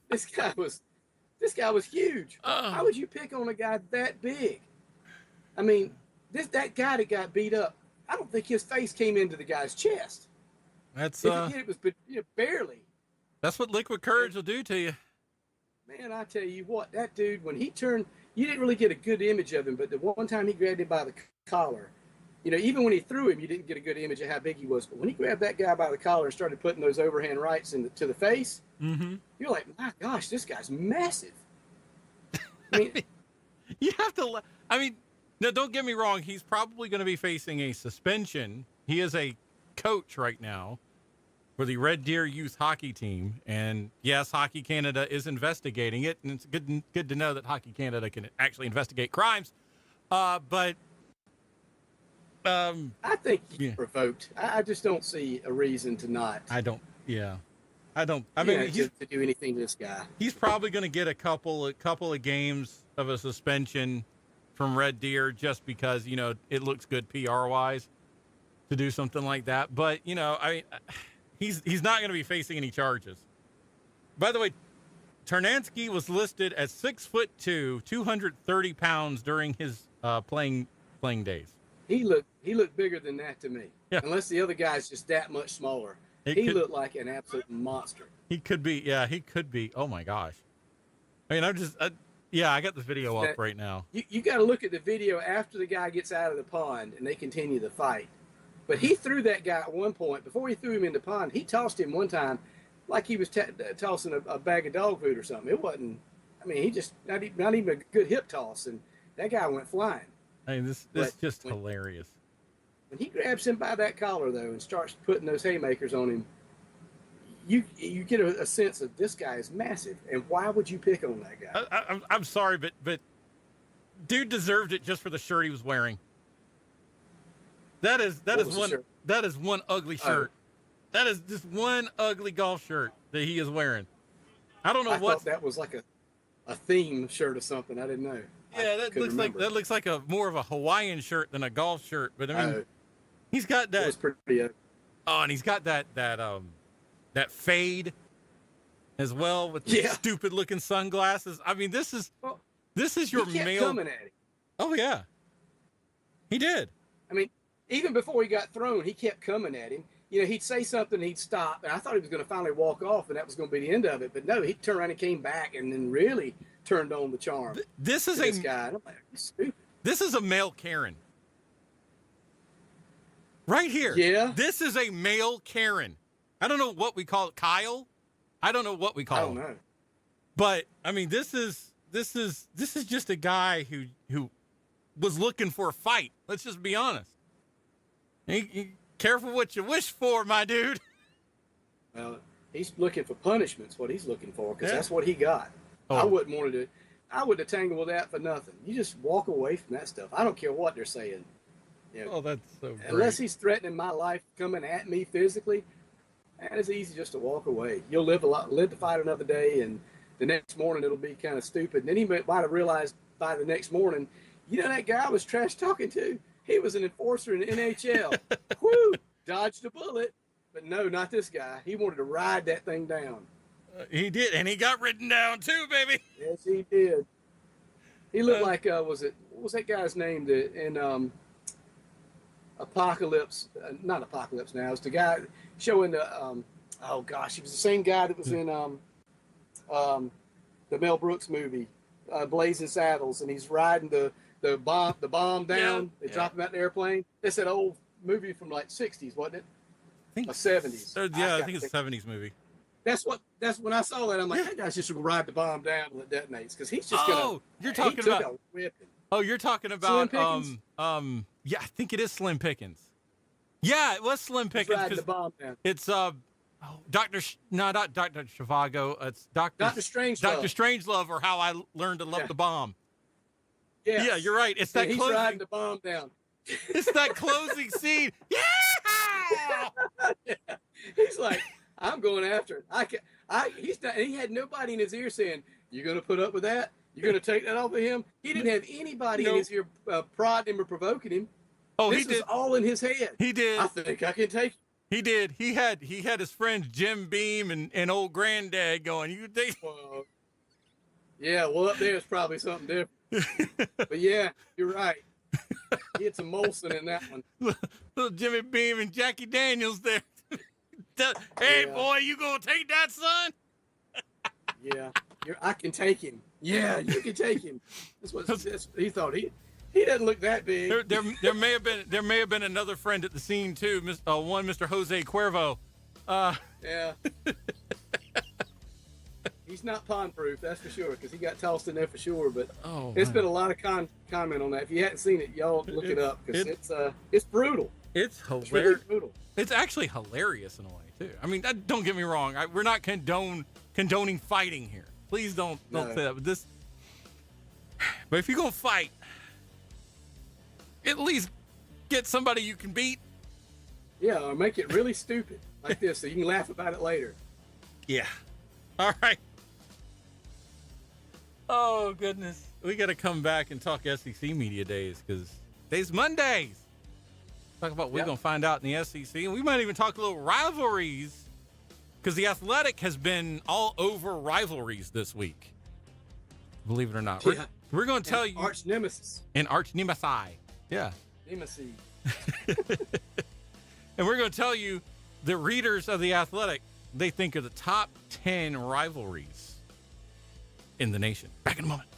This guy was huge. How would you pick on a guy that big? I mean, that guy that got beat up, I don't think his face came into the guy's chest. That's if he did, it was barely. That's what liquid courage will do to you. Man, I tell you what, that dude, when he turned, you didn't really get a good image of him, but the one time he grabbed him by the collar, even when he threw him, you didn't get a good image of how big he was. But when he grabbed that guy by the collar and started putting those overhand rights to the face, you're like, my gosh, this guy's massive. I mean, you have to. I mean, no, don't get me wrong. He's probably going to be facing a suspension. He is a coach right now for the Red Deer youth hockey team. And yes, Hockey Canada is investigating it. And it's good to know that Hockey Canada can actually investigate crimes. But I think he's provoked. I just don't see a reason to not. I don't. I mean, to do anything to this guy. He's probably going to get a couple of games of a suspension from Red Deer just because, it looks good PR-wise to do something like that. But, I mean, he's not going to be facing any charges. By the way, Ternansky was listed as 6'2", 230 pounds during his playing days. He looked bigger than that to me. Yeah. Unless the other guy's just that much smaller. He looked like an absolute monster. He could be. Yeah, he could be. Oh, my gosh. I mean, I got the video up right now. You got to look at the video after the guy gets out of the pond and they continue the fight. But he threw that guy at one point. Before he threw him in the pond, he tossed him one time like he was tossing a bag of dog food or something. It wasn't, I mean, he just, not even a good hip toss. And that guy went flying. I mean, this is just hilarious. When he grabs him by that collar, though, and starts putting those haymakers on him, you get a sense of this guy is massive, and why would you pick on that guy? I'm sorry, but dude deserved it just for the shirt he was wearing. That is one ugly shirt. That is just one ugly golf shirt that he is wearing. I don't know what. I thought that was like a theme shirt or something. I didn't know. Yeah, that looks like a more of a Hawaiian shirt than a golf shirt. But I mean, he's got that. It was pretty. Oh, and he's got that fade as well with the stupid looking sunglasses. I mean, this is your he kept male coming at him. Oh yeah, he did. I mean, even before he got thrown, he kept coming at him. He'd say something, he'd stop, and I thought he was going to finally walk off, and that was going to be the end of it. But no, he turned around and came back, and then really turned on the charm. This is this guy. And I'm like, stupid. This is a male Karen. Right here. Yeah. This is a male Karen. I don't know what we call it. Kyle? I don't know what we call him. I don't know. But I mean, this is just a guy who was looking for a fight. Let's just be honest. Careful what you wish for, my dude. Well, he's looking for punishments, what he's looking for, because that's what he got. Oh. I wouldn't have tangled with that for nothing. You just walk away from that stuff. I don't care what they're saying. Oh, that's so great. Unless he's threatening my life, coming at me physically, man, it's easy just to walk away. You'll live to fight another day, and the next morning it'll be kind of stupid. And then he might have realized by the next morning, that guy I was trash talking to, he was an enforcer in the NHL. Whoo! Dodged a bullet. But no, not this guy. He wanted to ride that thing down. He did, and he got ridden down too, baby. Yes, he did. He looked like, what was that guy's name in Apocalypse? Not Apocalypse Now. It's the guy showing the, he was the same guy that was in the Mel Brooks movie, Blazing Saddles, and he's riding the bomb down. They drop him out the airplane. It's an old movie from like 60s, wasn't it? I think 70s. I think it's a 70s movie. That's when I saw that. I'm like, that guy's just gonna ride the bomb down when it detonates, because he's just gonna. You're talking about. You're talking about. Yeah, I think it is Slim Pickens. Yeah, it was Slim Pickens. Riding the bomb down. It's Not Dr. Zhivago. It's Dr. Strangelove. Dr. Strangelove, or How I Learned to Love the Bomb. Yes. Yeah, you're right. It's that he's closing. riding the bomb down. It's that closing scene. Yeah! Yeah. He's like, I'm going after it. He had nobody in his ear saying, "You're going to put up with that? You're going to take that off of him?" He didn't have anybody in his ear prodding him or provoking him. Oh, this he did. was all in his head. He did. I think I can take it. He did. He had his friends Jim Beam and old Granddad going, "You think?" Yeah, well, up there is probably something different. But yeah, you're right. He had some Molson in that one. Little Jimmy Beam and Jackie Daniels there. Hey, boy, you gonna take that, son? Yeah, I can take him. Yeah, you can take him. That's what he thought. He doesn't look that big. There may have been another friend at the scene too. Mr. Jose Cuervo. Yeah. He's not pond-proof, that's for sure, because he got tossed in there for sure. But it's been a lot of comment on that. If you hadn't seen it, y'all look it up, because it's brutal. It's hilarious. It's really brutal. It's actually hilarious in a way too. I mean, don't get me wrong. We're not condoning fighting here. Please don't say that. But if you're gonna fight, at least get somebody you can beat. Yeah, or make it really stupid like this, so you can laugh about it later. Yeah. All right. Oh, goodness. We got to come back and talk SEC Media Days, because today's Mondays. Talk about what we're going to find out in the SEC. And we might even talk a little rivalries, because the Athletic has been all over rivalries this week. Believe it or not. Yeah. We're going to tell you. Arch nemesis. And arch nemesis. Yeah. Nemesis. And we're going to tell you the readers of the Athletic, they think are the top 10 rivalries in the nation. Back in a moment.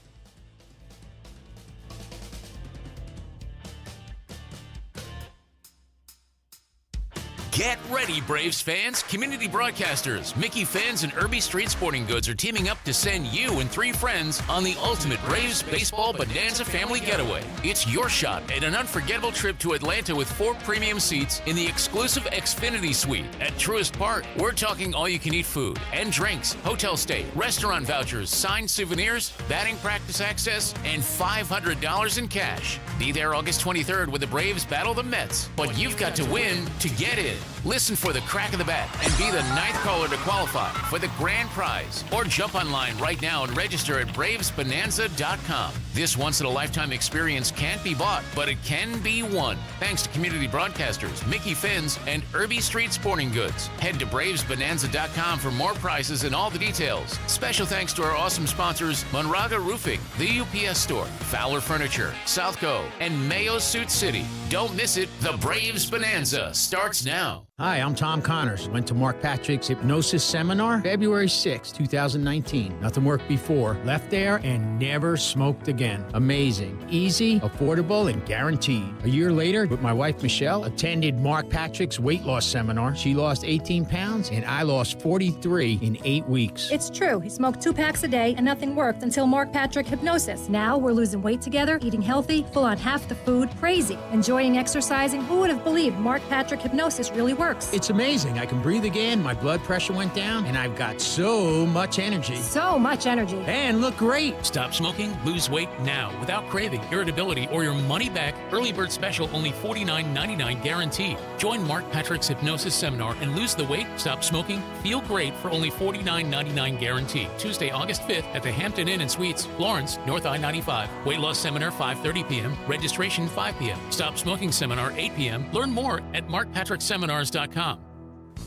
Get ready, Braves fans. Community broadcasters Mickey Fens and Irby Street Sporting Goods are teaming up to send you and 3 friends on the ultimate Braves Baseball Bonanza family getaway. It's your shot at an unforgettable trip to Atlanta with 4 premium seats in the exclusive Xfinity Suite at Truist Park. We're talking all-you-can-eat food and drinks, hotel stay, restaurant vouchers, signed souvenirs, batting practice access, and $500 in cash. Be there August 23rd when the Braves battle the Mets, but you've got to win to get in. Listen for the crack of the bat and be the 9th caller to qualify for the grand prize. Or jump online right now and register at bravesbonanza.com. This once-in-a-lifetime experience can't be bought, but it can be won. Thanks to community broadcasters Mickey Fens and Irby Street Sporting Goods. Head to bravesbonanza.com for more prices and all the details. Special thanks to our awesome sponsors, Monraga Roofing, the UPS Store, Fowler Furniture, Southco, and Mayo Suit City. Don't miss it. The Braves Bonanza starts now. Hi, I'm Tom Connors. Went to Mark Patrick's Hypnosis Seminar February 6, 2019. Nothing worked before. Left there and never smoked again. Amazing. Easy, affordable, and guaranteed. A year later, with my wife Michelle, attended Mark Patrick's weight loss seminar. She lost 18 pounds and I lost 43 in 8 weeks. It's true. He smoked 2 packs a day and nothing worked until Mark Patrick Hypnosis. Now we're losing weight together, eating healthy, full on half the food, crazy, enjoying exercising. Who would have believed Mark Patrick Hypnosis really works? It's amazing. I can breathe again, my blood pressure went down, and I've got so much energy. So much energy. And look great. Stop smoking, lose weight now without craving, irritability, or your money back. Early bird special only $49.99 guaranteed. Join Mark Patrick's Hypnosis Seminar and lose the weight, stop smoking, feel great for only $49.99 guaranteed. Tuesday, August 5th at the Hampton Inn and Suites, Lawrence, North I-95. Weight loss seminar 5:30 p.m. Registration 5 p.m. Stop smoking seminar 8 p.m. Learn more at markpatrickseminars.com.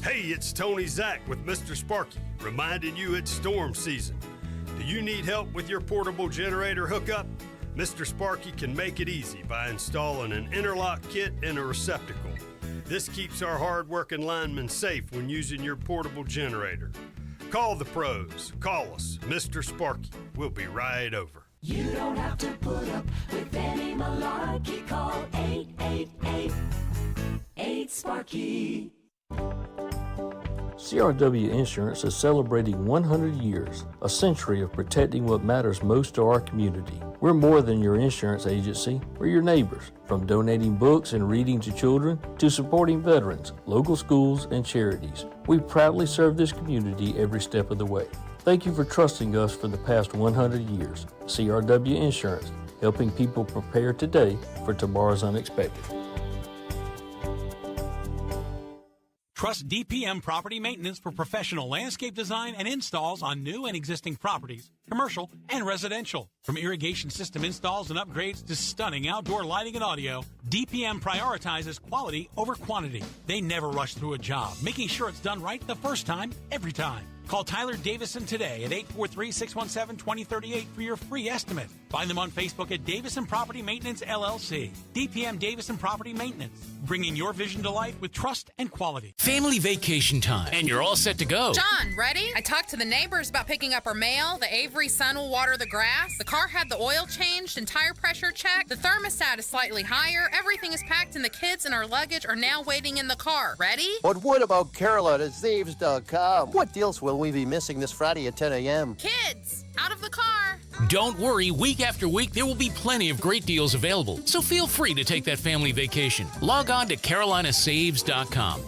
Hey, it's Tony Zach with Mr. Sparky, reminding you it's storm season. Do you need help with your portable generator hookup? Mr. Sparky can make it easy by installing an interlock kit and a receptacle. This keeps our hard-working linemen safe when using your portable generator. Call the pros. Call us, Mr. Sparky. We'll be right over. You don't have to put up with any malarkey. Call 888-8-SPARKY. CRW Insurance is celebrating 100 years, a century of protecting what matters most to our community. We're more than your insurance agency, we're your neighbors. From donating books and reading to children, to supporting veterans, local schools, and charities. We proudly serve this community every step of the way. Thank you for trusting us for the past 100 years. CRW Insurance, helping people prepare today for tomorrow's unexpected. Trust DPM Property Maintenance for professional landscape design and installs on new and existing properties, commercial and residential. From irrigation system installs and upgrades to stunning outdoor lighting and audio, DPM prioritizes quality over quantity. They never rush through a job, making sure it's done right the first time, every time. Call Tyler Davison today at 843-617-2038 for your free estimate. Find them on Facebook at Davison Property Maintenance, LLC. DPM Davison Property Maintenance, bringing your vision to life with trust and quality. Family vacation time, and you're all set to go. John, ready? I talked to the neighbors about picking up our mail. The Avery son will water the grass. The car had the oil changed and tire pressure checked. The thermostat is slightly higher. Everything is packed, and the kids and our luggage are now waiting in the car. Ready? But what about CarolinaZaves.com? What deals will we be missing this Friday at 10 a.m.? Kids, out of the car. Don't worry, week after week, there will be plenty of great deals available. So feel free to take that family vacation. Log on to CarolinaSaves.com.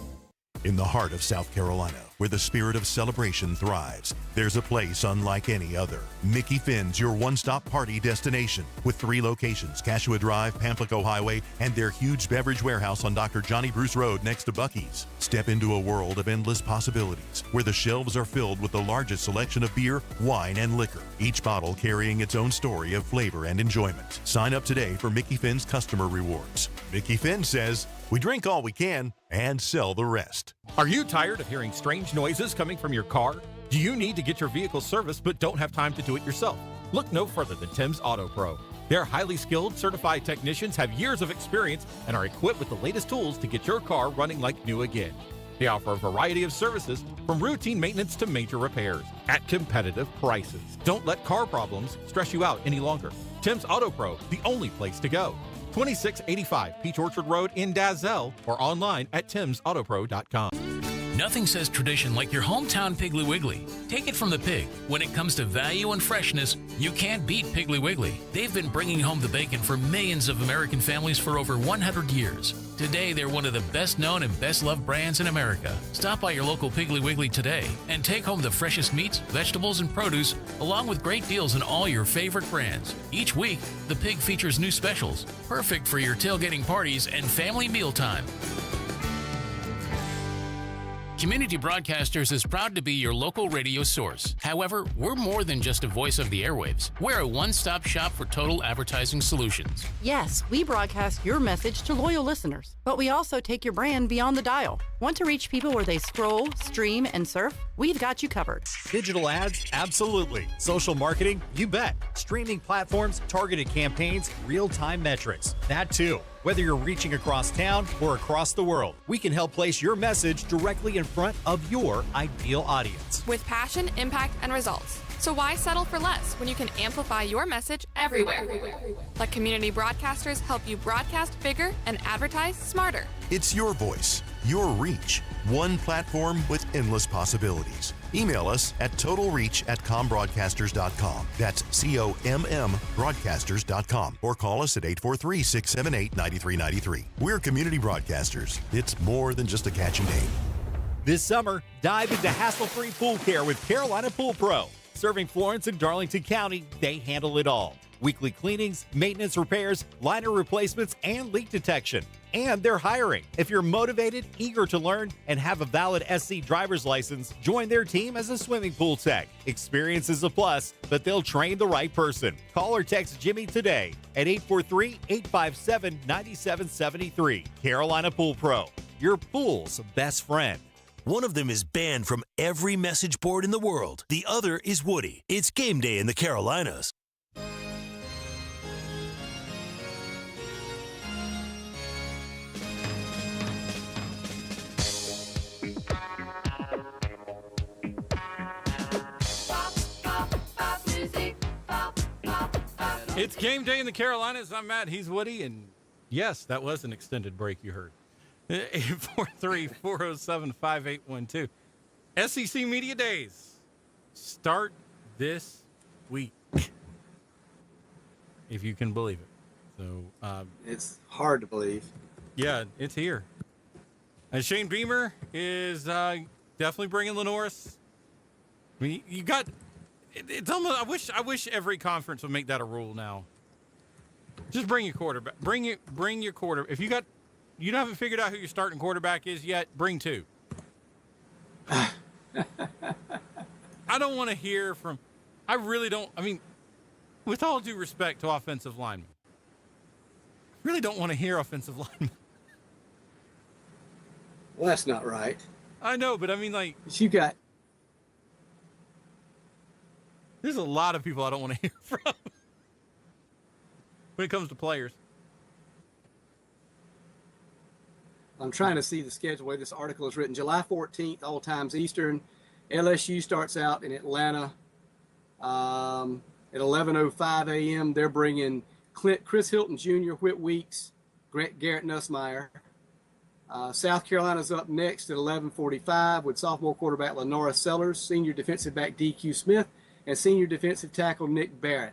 In the heart of South Carolina, where the spirit of celebration thrives, there's a place unlike any other. Mickey Finn's your one-stop party destination with 3 locations, Cashua Drive, Pamplico Highway, and their huge beverage warehouse on Dr. Johnny Bruce Road next to Buc-ee's. Step into a world of endless possibilities where the shelves are filled with the largest selection of beer, wine, and liquor, each bottle carrying its own story of flavor and enjoyment. Sign up today for Mickey Finn's customer rewards. Mickey Finn says, "We drink all we can and sell the rest." Are you tired of hearing strange noises coming from your car? Do you need to get your vehicle serviced but don't have time to do it yourself? Look no further than Tim's Auto Pro. Their highly skilled, certified technicians have years of experience and are equipped with the latest tools to get your car running like new again. They offer a variety of services from routine maintenance to major repairs at competitive prices. Don't let car problems stress you out any longer. Tim's Auto Pro, the only place to go. 2685 Peach Orchard Road in Dazzell or online at timsautopro.com. Nothing says tradition like your hometown Piggly Wiggly. Take it from the pig. When it comes to value and freshness, you can't beat Piggly Wiggly. They've been bringing home the bacon for millions of American families for over 100 years. Today, they're one of the best known and best loved brands in America. Stop by your local Piggly Wiggly today and take home the freshest meats, vegetables, and produce, along with great deals on all your favorite brands. Each week, the pig features new specials, perfect for your tailgating parties and family mealtime. Community Broadcasters is proud to be your local radio source. However, we're more than just a voice of the airwaves. We're a one-stop shop for total advertising solutions. Yes, we broadcast your message to loyal listeners, but we also take your brand beyond the dial. Want to reach people where they scroll, stream, and surf? We've got you covered. Digital ads? Absolutely. Social marketing? You bet. Streaming platforms, targeted campaigns, real-time metrics. That too. Whether you're reaching across town or across the world, we can help place your message directly in front of your ideal audience. With passion, impact, and results. So why settle for less when you can amplify your message everywhere? Let community broadcasters help you broadcast bigger and advertise smarter. It's your voice, your reach, one platform with endless possibilities. Email us at totalreach@combroadcasters.com. That's COMM broadcasters.com. Or call us at 843-678-9393. We're community broadcasters. It's more than just a catchy name. This summer, dive into hassle-free pool care with Carolina Pool Pro. Serving Florence and Darlington County, they handle it all. Weekly cleanings, maintenance repairs, liner replacements, and leak detection. And they're hiring. If you're motivated, eager to learn, and have a valid SC driver's license, join their team as a swimming pool tech. Experience is a plus, but they'll train the right person. Call or text Jimmy today at 843-857-9773. Carolina Pool Pro, your pool's best friend. One of them is banned from every message board in the world. The other is Woody. It's game day in the Carolinas. It's game day in the Carolinas. I'm Matt. He's Woody. And yes, that was an extended break you heard. 843-407-5812. SEC Media Days start this week, if you can believe it. So it's hard to believe. Yeah, it's here. And Shane Beamer is definitely bringing Lenoris. I mean, you got it's almost. I wish every conference would make that a rule now. Just bring your quarterback. Bring your quarter. If you haven't figured out who your starting quarterback is yet, bring two. I don't want to hear from. I really don't. I mean, with all due respect to offensive linemen, I really don't want to hear offensive linemen. Well, that's not right. I know, but I mean, like, you got. There's a lot of people I don't want to hear from when it comes to players. I'm trying to see the schedule, the way this article is written. July 14th, all times Eastern. LSU starts out in Atlanta at 11:05 a.m. They're bringing Chris Hilton Jr., Whit Weeks, Garrett Nussmeier. South Carolina's up next at 11:45 with sophomore quarterback Lenora Sellers, senior defensive back DQ Smith, and senior defensive tackle Nick Barrett.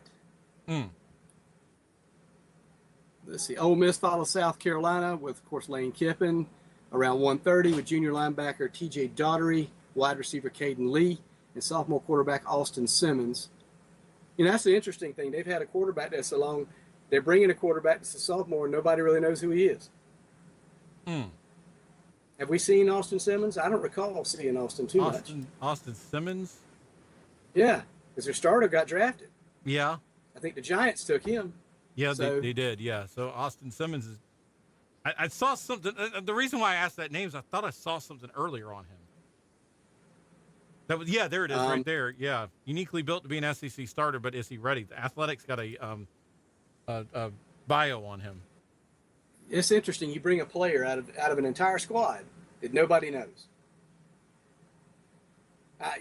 Let's see. Ole Miss follows South Carolina with, of course, Lane Kiffin around 1:30 with junior linebacker TJ Daughtery, wide receiver Caden Lee, and sophomore quarterback Austin Simmons. You know, that's the interesting thing. They've had a quarterback that's so long. They're bringing a quarterback that's a sophomore, and nobody really knows who he is. Have we seen Austin Simmons? I don't recall seeing Austin too much. Austin Simmons? Yeah, because their starter got drafted. Yeah. I think the Giants took him. Yeah, they did. Yeah. So Austin Simmons is. I saw something. The reason why I asked that name is I thought I saw something earlier on him. That was there it is right there. Yeah, uniquely built to be an SEC starter, but is he ready? The Athletics got a bio on him. It's interesting. You bring a player out of an entire squad that nobody knows.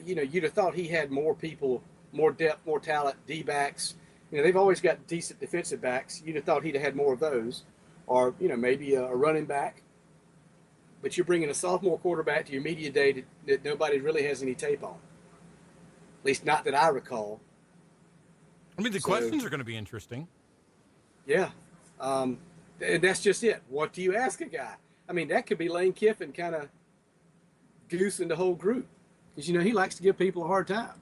You'd have thought he had more people, more depth, more talent, D-backs. They've always got decent defensive backs. You'd have thought he'd have had more of those, or maybe a running back. But you're bringing a sophomore quarterback to your media day that nobody really has any tape on. At least not that I recall. I mean, the questions are going to be interesting. Yeah. And that's just it. What do you ask a guy? I mean, that could be Lane Kiffin kind of goosing the whole group. Because, he likes to give people a hard time.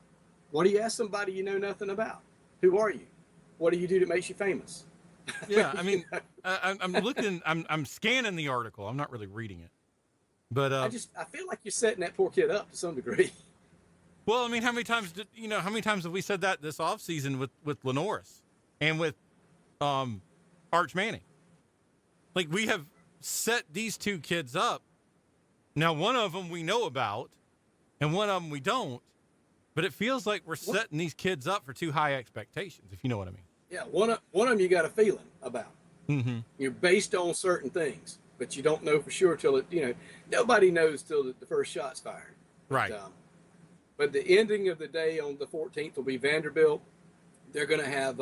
What do you ask somebody you know nothing about? Who are you? What do you do that makes you famous? Yeah, I mean, I'm looking, I'm scanning the article. I'm not really reading it. But I feel like you're setting that poor kid up to some degree. Well, I mean, how many times have we said that this offseason with Lenoris and with Arch Manning? Like, we have set these two kids up. Now, one of them we know about, and one of them we don't. But it feels like we're setting these kids up for too high expectations, if you know what I mean. Yeah, one of them you got a feeling about. Mm-hmm. You're based on certain things, but you don't know for sure till nobody knows till the first shot's fired. Right. But the ending of the day on the 14th will be Vanderbilt. They're going to have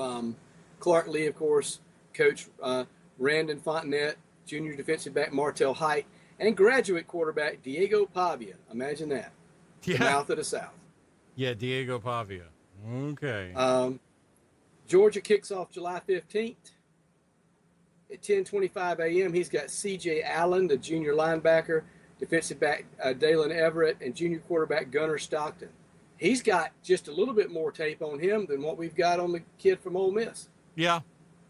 Clark Lee, of course, Coach Randon Fontenette, junior defensive back Martell Height, and graduate quarterback Diego Pavia. Imagine that. Yeah. The mouth of the South. Yeah, Diego Pavia. Okay. Georgia kicks off July 15th at 10:25 a.m. He's got C.J. Allen, the junior linebacker, defensive back Dalen Everett, and junior quarterback Gunnar Stockton. He's got just a little bit more tape on him than what we've got on the kid from Ole Miss. Yeah,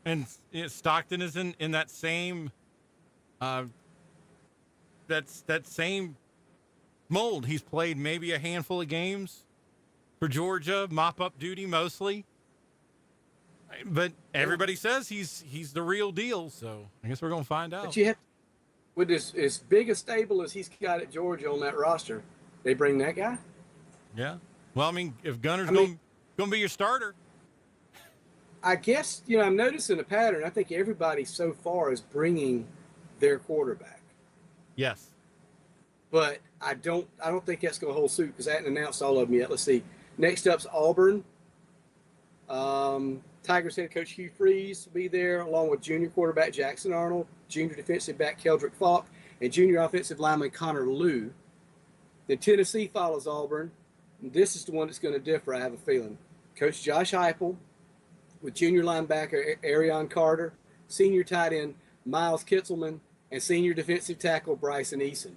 and Stockton is in that same that same mold. He's played maybe a handful of games for Georgia, mop-up duty mostly. But everybody says he's the real deal, so I guess we're going to find out. But you have, with as big a stable as he's got at Georgia on that roster, they bring that guy? Yeah. Well, I mean, if Gunner's going to be your starter. I guess, I'm noticing a pattern. I think everybody so far is bringing their quarterback. Yes. But I don't think that's going to hold suit because I haven't announced all of them yet. Let's see. Next up's Auburn. Tigers head coach Hugh Freeze will be there, along with junior quarterback Jackson Arnold, junior defensive back Keldrick Falk, and junior offensive lineman Connor Liu. Then Tennessee follows Auburn. And this is the one that's going to differ, I have a feeling. Coach Josh Heupel with junior linebacker Arion Carter, senior tight end Miles Kitzelman, and senior defensive tackle Bryson Eason.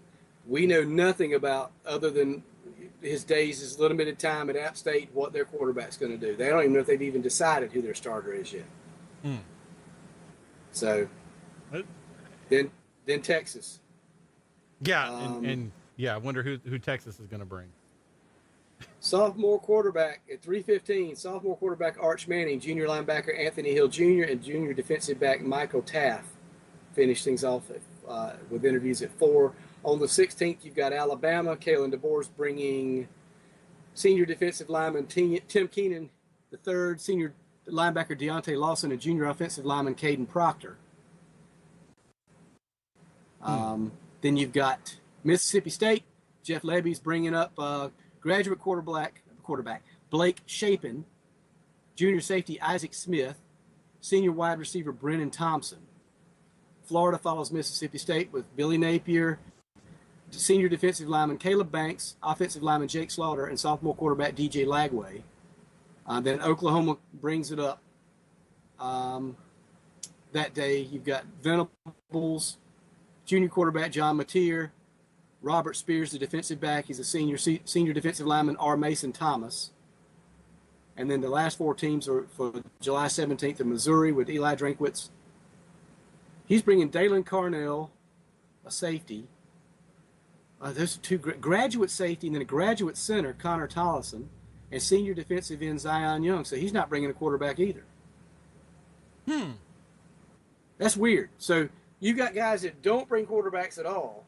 We know nothing about, other than his days, his limited time at App State, what their quarterback's going to do. They don't even know if they've even decided who their starter is yet. So, then Texas. Yeah, and I wonder who Texas is going to bring. Sophomore quarterback at 315, sophomore quarterback Arch Manning, junior linebacker Anthony Hill Jr., and junior defensive back Michael Taft finish things off with interviews at 4. On the 16th, you've got Alabama. Kalen DeBoer's bringing senior defensive lineman Tim Keenan III, senior linebacker Deontay Lawson, and junior offensive lineman Caden Proctor. Then you've got Mississippi State. Jeff Levy's bringing up graduate quarterback Blake Shapen, junior safety Isaac Smith, senior wide receiver Brennan Thompson. Florida follows Mississippi State with Billy Napier, senior defensive lineman Caleb Banks, offensive lineman Jake Slaughter, and sophomore quarterback DJ Lagway. Then Oklahoma brings it up that day. You've got Venables, junior quarterback John Mateer, Robert Spears, the defensive back. He's a senior defensive lineman R. Mason Thomas. And then the last 4 teams are for July 17th in Missouri with Eli Drinkwitz. He's bringing Dalen Carnell, a safety. There's 2 graduate safety and then a graduate center, Connor Tollison, and senior defensive end Zion Young. So he's not bringing a quarterback either. That's weird. So you got guys that don't bring quarterbacks at all,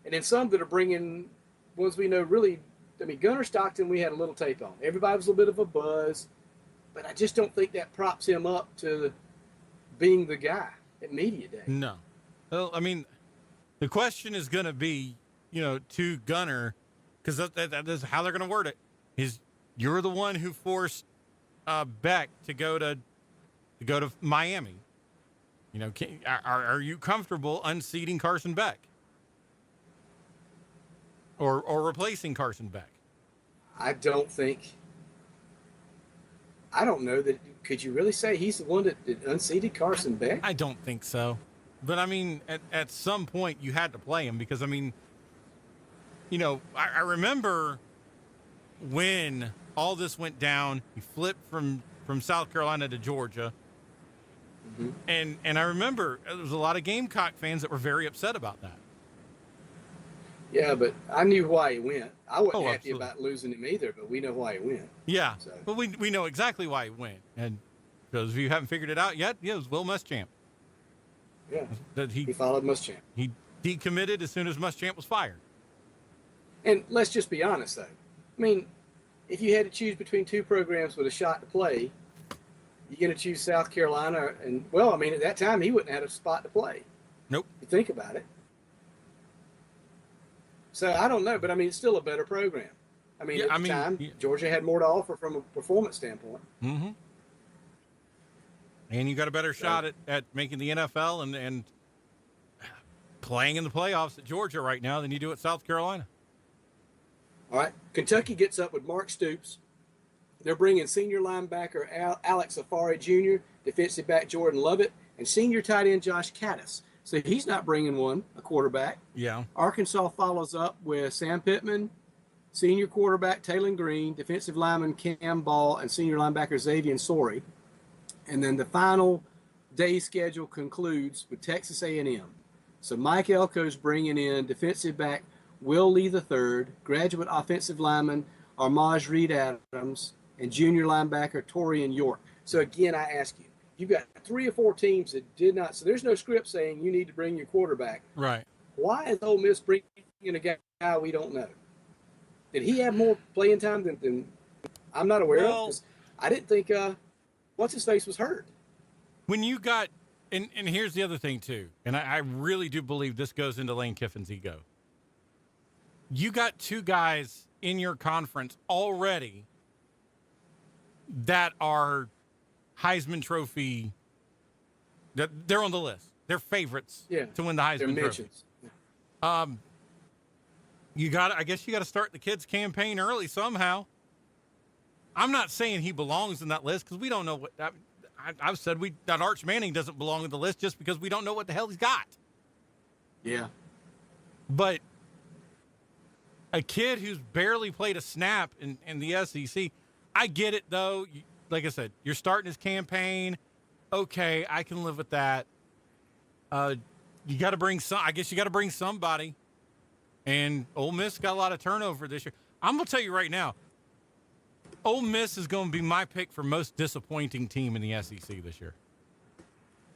and then some that are bringing ones we know really. I mean, Gunnar Stockton, we had a little tape on. Everybody was a little bit of a buzz, but I just don't think that props him up to being the guy at media day. No. Well, I mean, the question is going to be, to Gunnar, because that is how they're going to word it. You're the one who forced Beck to go to Miami. Are you comfortable unseating Carson Beck or replacing Carson Beck? I don't know that. Could you really say he's the one that unseated Carson Beck? I don't think so. But I mean, at some point you had to play him because, I mean, I remember when all this went down, he flipped from South Carolina to Georgia. Mm-hmm. And I remember there was a lot of Gamecock fans that were very upset about that. Yeah, but I knew why he went. I wasn't happy about losing him either, but we know why he went. Yeah, so. But we know exactly why he went. And those of you who haven't figured it out yet, it was Will Muschamp. Yeah, he followed Muschamp. He decommitted as soon as Muschamp was fired. And let's just be honest, though. I mean, if you had to choose between 2 programs with a shot to play, you're going to choose South Carolina. And, well, I mean, at that time, he wouldn't have had a spot to play. Nope. If you think about it. So, I don't know, but, I mean, it's still a better program. I mean, at the time, Georgia had more to offer from a performance standpoint. Mm-hmm. And you got a better shot at making the NFL and playing in the playoffs at Georgia right now than you do at South Carolina. All right. Kentucky gets up with Mark Stoops. They're bringing senior linebacker Alex Safari Jr., defensive back Jordan Lovett, and senior tight end Josh Caddis. So he's not bringing a quarterback. Yeah. Arkansas follows up with Sam Pittman, senior quarterback Taylon Green, defensive lineman Cam Ball, and senior linebacker Xavier Sorey. And then the final day schedule concludes with Texas A&M. So Mike Elko's bringing in defensive back Will Lee III, graduate offensive lineman Armaj Reed Adams, and junior linebacker Torian York. So again, I ask you, you've got 3 or 4 teams that did not. So there's no script saying you need to bring your quarterback. Right. Why is Ole Miss bringing a guy we don't know? Did he have more playing time than I'm not aware of? 'Cause I didn't think what's his face was hurt. When you got, and here's the other thing too, and I really do believe this goes into Lane Kiffin's ego. You got 2 guys in your conference already that are Heisman Trophy. They're on the list. They're favorites to win the Heisman Trophy. I guess you got to start the kids' campaign early somehow. I'm not saying he belongs in that list because we don't know what. I've said that Arch Manning doesn't belong in the list just because we don't know what the hell he's got. Yeah. But a kid who's barely played a snap in the SEC, I get it though. Like I said, you're starting his campaign. Okay, I can live with that. You got to bring I guess you got to bring somebody. And Ole Miss got a lot of turnover this year. I'm going to tell you right now, Ole Miss is going to be my pick for most disappointing team in the SEC this year.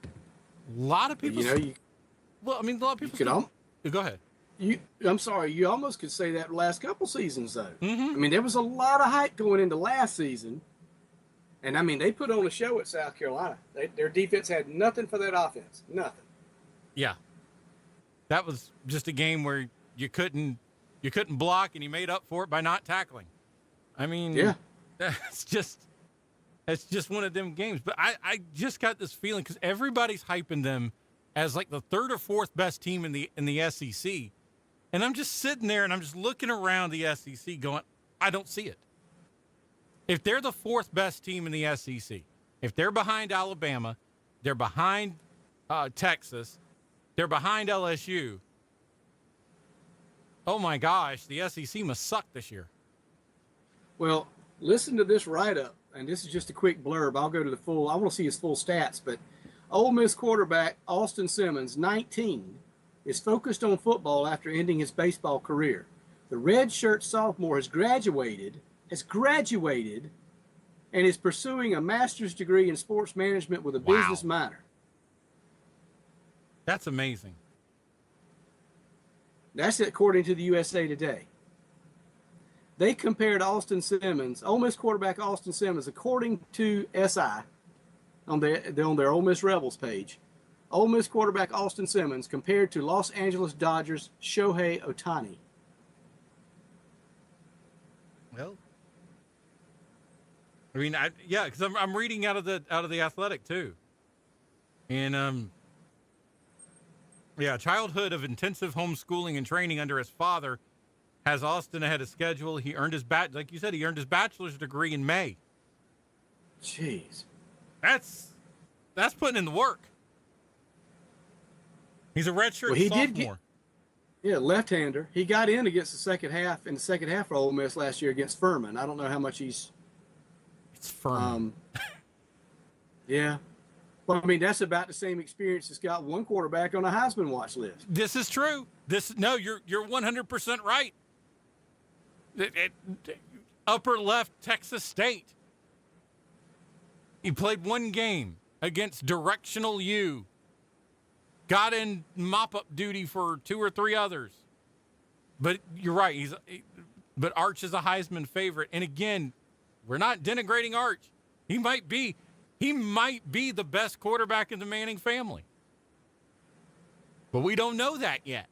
A lot of people. A lot of people. Go ahead. I'm sorry. You almost could say that the last couple seasons, though. Mm-hmm. I mean, there was a lot of hype going into last season. And, I mean, they put on a show at South Carolina. Their defense had nothing for that offense. Nothing. Yeah. That was just a game where you couldn't block, and you made up for it by not tackling. I mean, yeah, it's just one of them games. But I just got this feeling because everybody's hyping them as like the third or fourth best team in the SEC, and I'm just sitting there and I'm just looking around the SEC going, I don't see it. If they're the fourth best team in the SEC, if they're behind Alabama, they're behind Texas, they're behind LSU. Oh, my gosh, the SEC must suck this year. Well, listen to this write-up, and this is just a quick blurb. I'll go to I want to see his full stats, but Ole Miss quarterback Austin Simmons, 19, is focused on football after ending his baseball career. The redshirt sophomore has graduated, and is pursuing a master's degree in sports management with a business minor. That's amazing. That's according to the USA Today. They compared Austin Simmons, Ole Miss quarterback Austin Simmons, according to SI, on their Ole Miss Rebels page. Ole Miss quarterback Austin Simmons compared to Los Angeles Dodgers Shohei Ohtani. Well, I mean, because I'm reading out of the Athletic too, and childhood of intensive homeschooling and training under his father has Austin ahead of schedule. He earned his like you said, he earned his bachelor's degree in May. Jeez, that's putting in the work. He's a redshirt sophomore. Left-hander. He got in against the second half for Ole Miss last year against Furman. I don't know how much he's. It's Furman. Yeah. Well, I mean, that's about the same experience that's got one quarterback on a Heisman watch list. This is true. You're 100% right. Upper left Texas State. He played one game against Directional U. Got in mop-up duty for 2 or 3 others. But you're right. But Arch is a Heisman favorite. And again, we're not denigrating Arch. He might be the best quarterback in the Manning family. But we don't know that yet.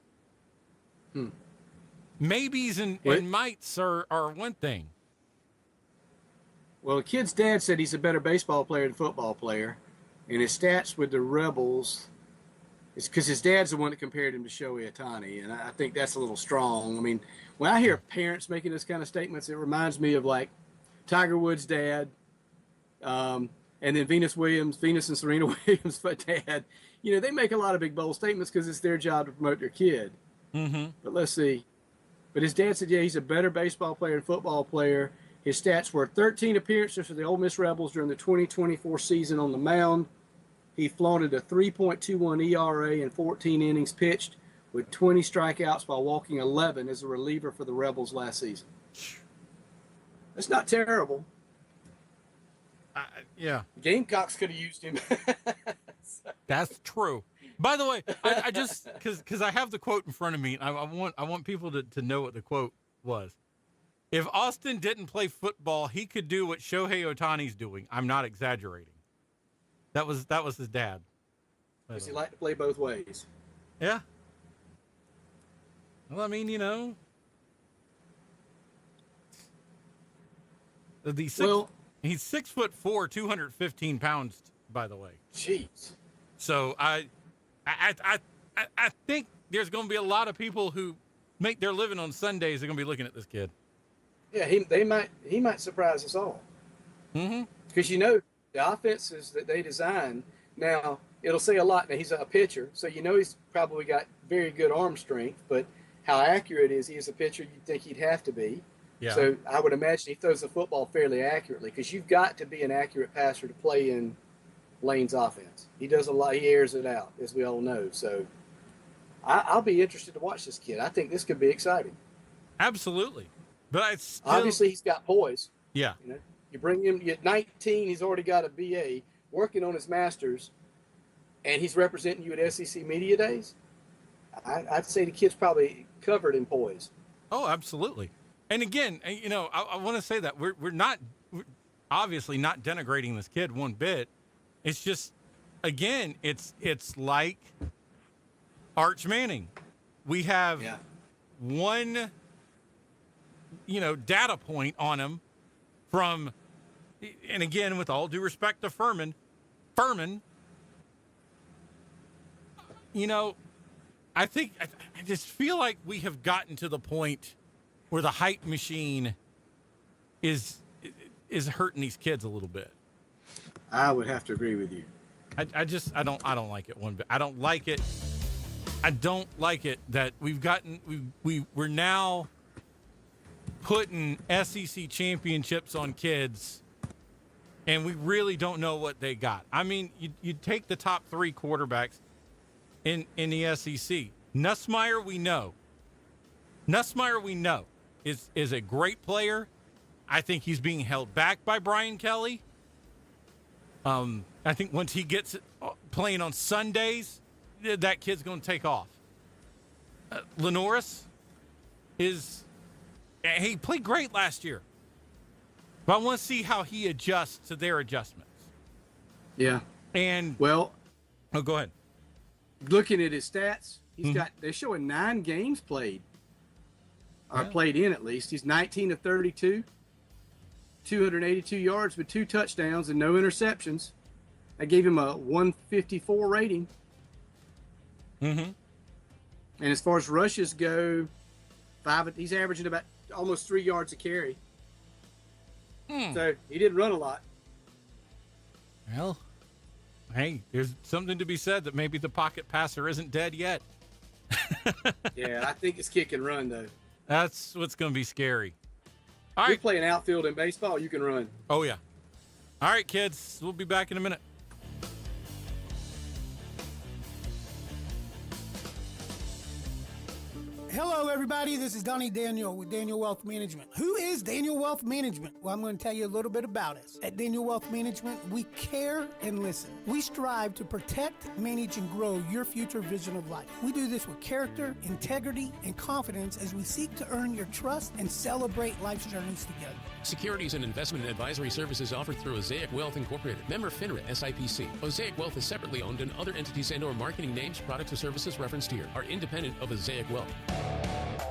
Maybes and mights are one thing. Well, the kid's dad said he's a better baseball player than football player. And his stats with the Rebels, it's because his dad's the one that compared him to Shohei Ohtani. And I think that's a little strong. I mean, when I hear parents making this kind of statements, it reminds me of like Tiger Woods' dad, and then Venus and Serena Williams' dad. You know, they make a lot of big, bold statements because it's their job to promote their kid. Mm-hmm. But let's see. But his dad said, he's a better baseball player than football player. His stats were 13 appearances for the Ole Miss Rebels during the 2024 season on the mound. He flaunted a 3.21 ERA in 14 innings pitched with 20 strikeouts while walking 11 as a reliever for the Rebels last season. That's not terrible. Yeah. Gamecocks could have used him. That's true. By the way, I just because I have the quote in front of me, I want people to know what the quote was. If Austin didn't play football, he could do what Shohei Ohtani's doing. I'm not exaggerating. That was his dad. Does he like to play both ways? Yeah. Well, I mean, you know, he's 6'4", 215 pounds. By the way. Jeez. So I think there's going to be a lot of people who make their living on Sundays are going to be looking at this kid. Yeah, he might surprise us all. Mm-hmm. Because the offenses that they design now, it'll say a lot. Now he's a pitcher, so he's probably got very good arm strength. But how accurate is he as a pitcher? You'd think he'd have to be. Yeah. So I would imagine he throws the football fairly accurately because you've got to be an accurate passer to play in Lane's offense. He does a lot. He airs it out, as we all know. So I'll be interested to watch this kid. I think this could be exciting. Absolutely. But obviously he's got poise. Yeah. You bring him at 19, he's already got a BA, working on his master's, and he's representing you at SEC Media Days. I'd say the kid's probably covered in poise. Oh, absolutely. And again, I want to say that we're obviously not denigrating this kid one bit. It's just, again, it's like Arch Manning. We have one, data point on him from, and again, with all due respect to Furman, I just feel like we have gotten to the point where the hype machine is hurting these kids a little bit. I would have to agree with you. I don't like it one bit. I don't like it. I don't like it that we're now putting SEC championships on kids, and we really don't know what they got. I mean, you take the top 3 quarterbacks in the SEC. Nussmeier, we know. Is a great player. I think he's being held back by Brian Kelly. I think once he gets playing on Sundays, that kid's going to take off. Lenoris he played great last year. But I want to see how he adjusts to their adjustments. Yeah. And go ahead. Looking at his stats, they're showing 9 games played. Or played in, at least. He's 19 of 32, 282 yards with 2 touchdowns and no interceptions. I gave him a 154 rating. Mm-hmm. And as far as rushes go, he's averaging about almost 3 yards a carry. So he didn't run a lot. Well, hey, there's something to be said that maybe the pocket passer isn't dead yet. Yeah, I think it's kick and run, though. That's what's going to be scary. All right. You're playing outfield in baseball, you can run. Oh, yeah. All right, kids. We'll be back in a minute. Hello, everybody. This is Donnie Daniel with Daniel Wealth Management. Who is Daniel Wealth Management? Well, I'm going to tell you a little bit about us. At Daniel Wealth Management, we care and listen. We strive to protect, manage, and grow your future vision of life. We do this with character, integrity, and confidence as we seek to earn your trust and celebrate life's journeys together. Securities and investment and advisory services offered through Osaic Wealth Incorporated. Member FINRA SIPC. Osaic Wealth is separately owned, and other entities and/or marketing names, products, or services referenced here are independent of Osaic Wealth.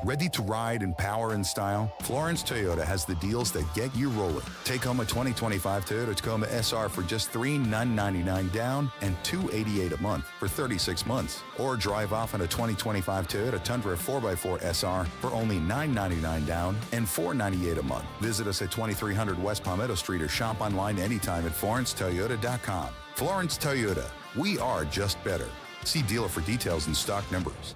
Ready to ride in power and style? Florence Toyota has the deals that get you rolling. Take home a 2025 Toyota Tacoma SR for just $3,999 down and $288 a month for 36 months. Or drive off in a 2025 Toyota Tundra 4x4 SR for only $999 down and $498 a month. Visit us at 2300 West Palmetto Street or shop online anytime at FlorenceToyota.com. Florence Toyota, we are just better. See dealer for details and stock numbers.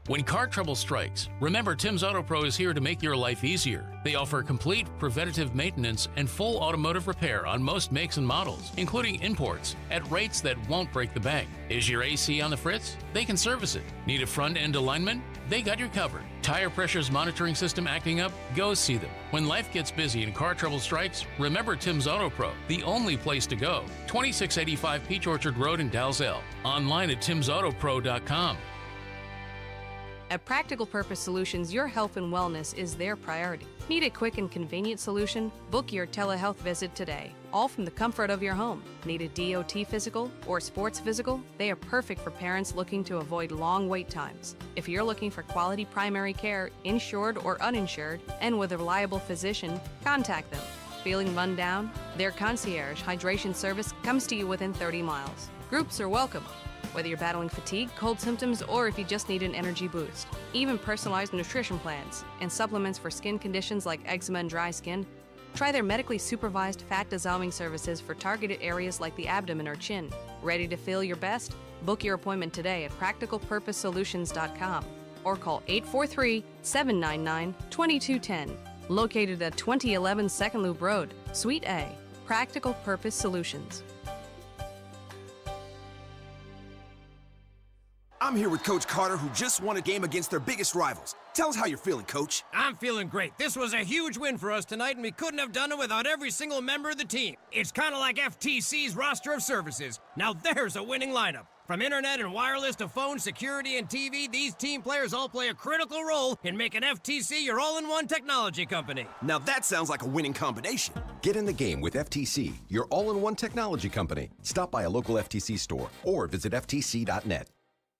When car trouble strikes, remember Tim's Auto Pro is here to make your life easier. They offer complete preventative maintenance and full automotive repair on most makes and models, including imports, at rates that won't break the bank. Is your AC on the fritz? They can service it. Need a front-end alignment? They got you covered. Tire pressures monitoring system acting up? Go see them. When life gets busy and car trouble strikes, remember Tim's Auto Pro, the only place to go. 2685 Peach Orchard Road in Dalzell. Online at timsautopro.com. At Practical Purpose Solutions, your health and wellness is their priority. Need a quick and convenient solution? Book your telehealth visit today, all from the comfort of your home. Need a DOT physical or sports physical? They are perfect for parents looking to avoid long wait times. If you're looking for quality primary care, insured or uninsured, and with a reliable physician, contact them. Feeling run down? Their concierge hydration service comes to you within 30 miles. Groups are welcome. whether you're battling fatigue, cold symptoms, or if you just need an energy boost. Even personalized nutrition plans and supplements for skin conditions like eczema and dry skin. Try their medically supervised fat dissolving services for targeted areas like the abdomen or chin. Ready to feel your best? Book your appointment today at practicalpurposesolutions.com or call 843-799-2210. Located at 2011 Second Loop Road, Suite A. Practical Purpose Solutions. I'm here with Coach Carter, who just won a game against their biggest rivals. Tell us how you're feeling, Coach. I'm feeling great. This was a huge win for us tonight, and we couldn't have done it without every single member of the team. It's kind of like FTC's roster of services. Now there's a winning lineup. From internet and wireless to phone, security, and TV, these team players all play a critical role in making FTC your all-in-one technology company. Now that sounds like a winning combination. Get in the game with FTC, your all-in-one technology company. Stop by a local FTC store or visit ftc.net.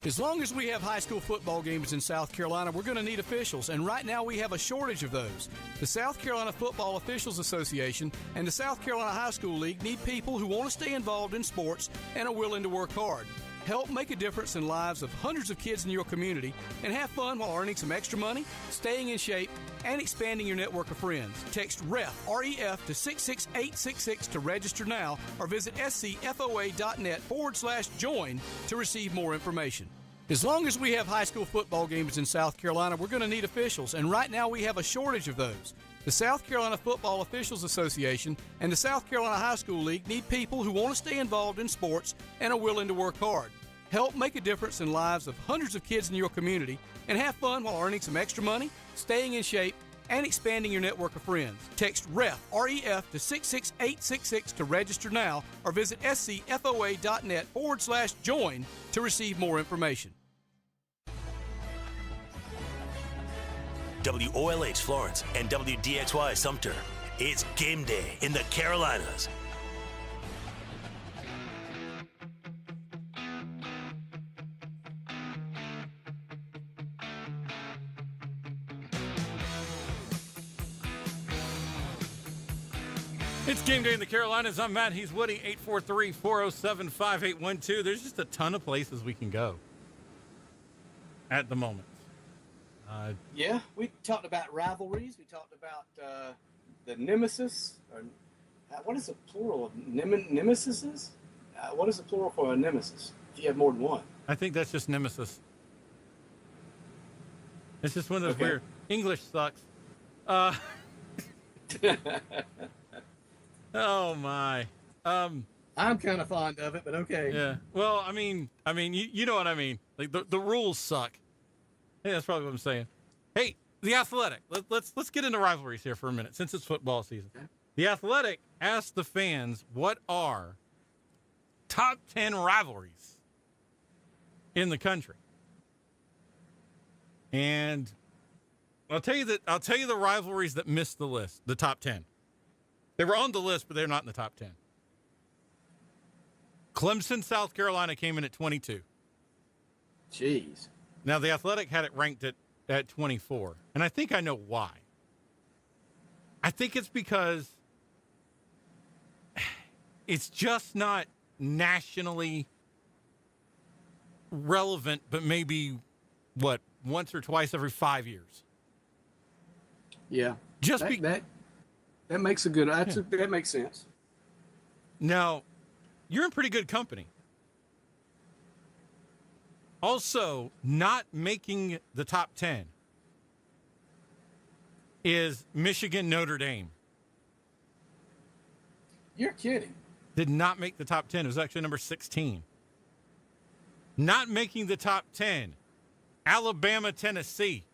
As long as we have high school football games in South Carolina, we're going to need officials, and right now we have a shortage of those. The South Carolina Football Officials Association and the South Carolina High School League need people who want to stay involved in sports and are willing to work hard. Help make a difference in lives of hundreds of kids in your community and have fun while earning some extra money, staying in shape, and expanding your network of friends. Text REF, R-E-F, to 66866 to register now or visit scfoa.net/join to receive more information. As long as we have high school football games in South Carolina, we're going to need officials, and right now we have a shortage of those. The South Carolina Football Officials Association and the South Carolina High School League need people who want to stay involved in sports and are willing to work hard. Help make a difference in lives of hundreds of kids in your community and have fun while earning some extra money, staying in shape, and expanding your network of friends. Text REF, R-E-F, to 66866 to register now or visit scfoa.net/join to receive more information. WOLH Florence and WDXY Sumter. It's game day in the Carolinas. It's game day in the Carolinas. I'm Matt. He's Woody. 843-407-5812. There's just a ton of places we can go at the moment. Yeah, we talked about rivalries. We talked about the nemesis. Or, what is the plural of nemesises? What is the plural for a nemesis if you have more than one? I think that's just nemesis. It's just one of those weird. English sucks. Oh my. I'm kind of fond of it, but okay. Yeah. Well, I mean, you know what I mean. Like the rules suck. Yeah, that's probably what I'm saying. Hey, The Athletic. Let's get into rivalries here for a minute since it's football season. The Athletic asked the fans what are top 10 rivalries in the country. And I'll tell you the rivalries that missed the list, the top 10. They were on the list, but they're not in the top 10. Clemson, South Carolina came in at 22. Jeez. Now, The Athletic had it ranked at 24, and I think I know why. I think it's because it's just not nationally relevant, but maybe, once or twice every 5 years. Yeah. Just that makes that makes sense. Now, you're in pretty good company. Also, not making the top 10 is Michigan Notre Dame. You're kidding. Did not make the top 10. It was actually number 16. Not making the top 10, Alabama, Tennessee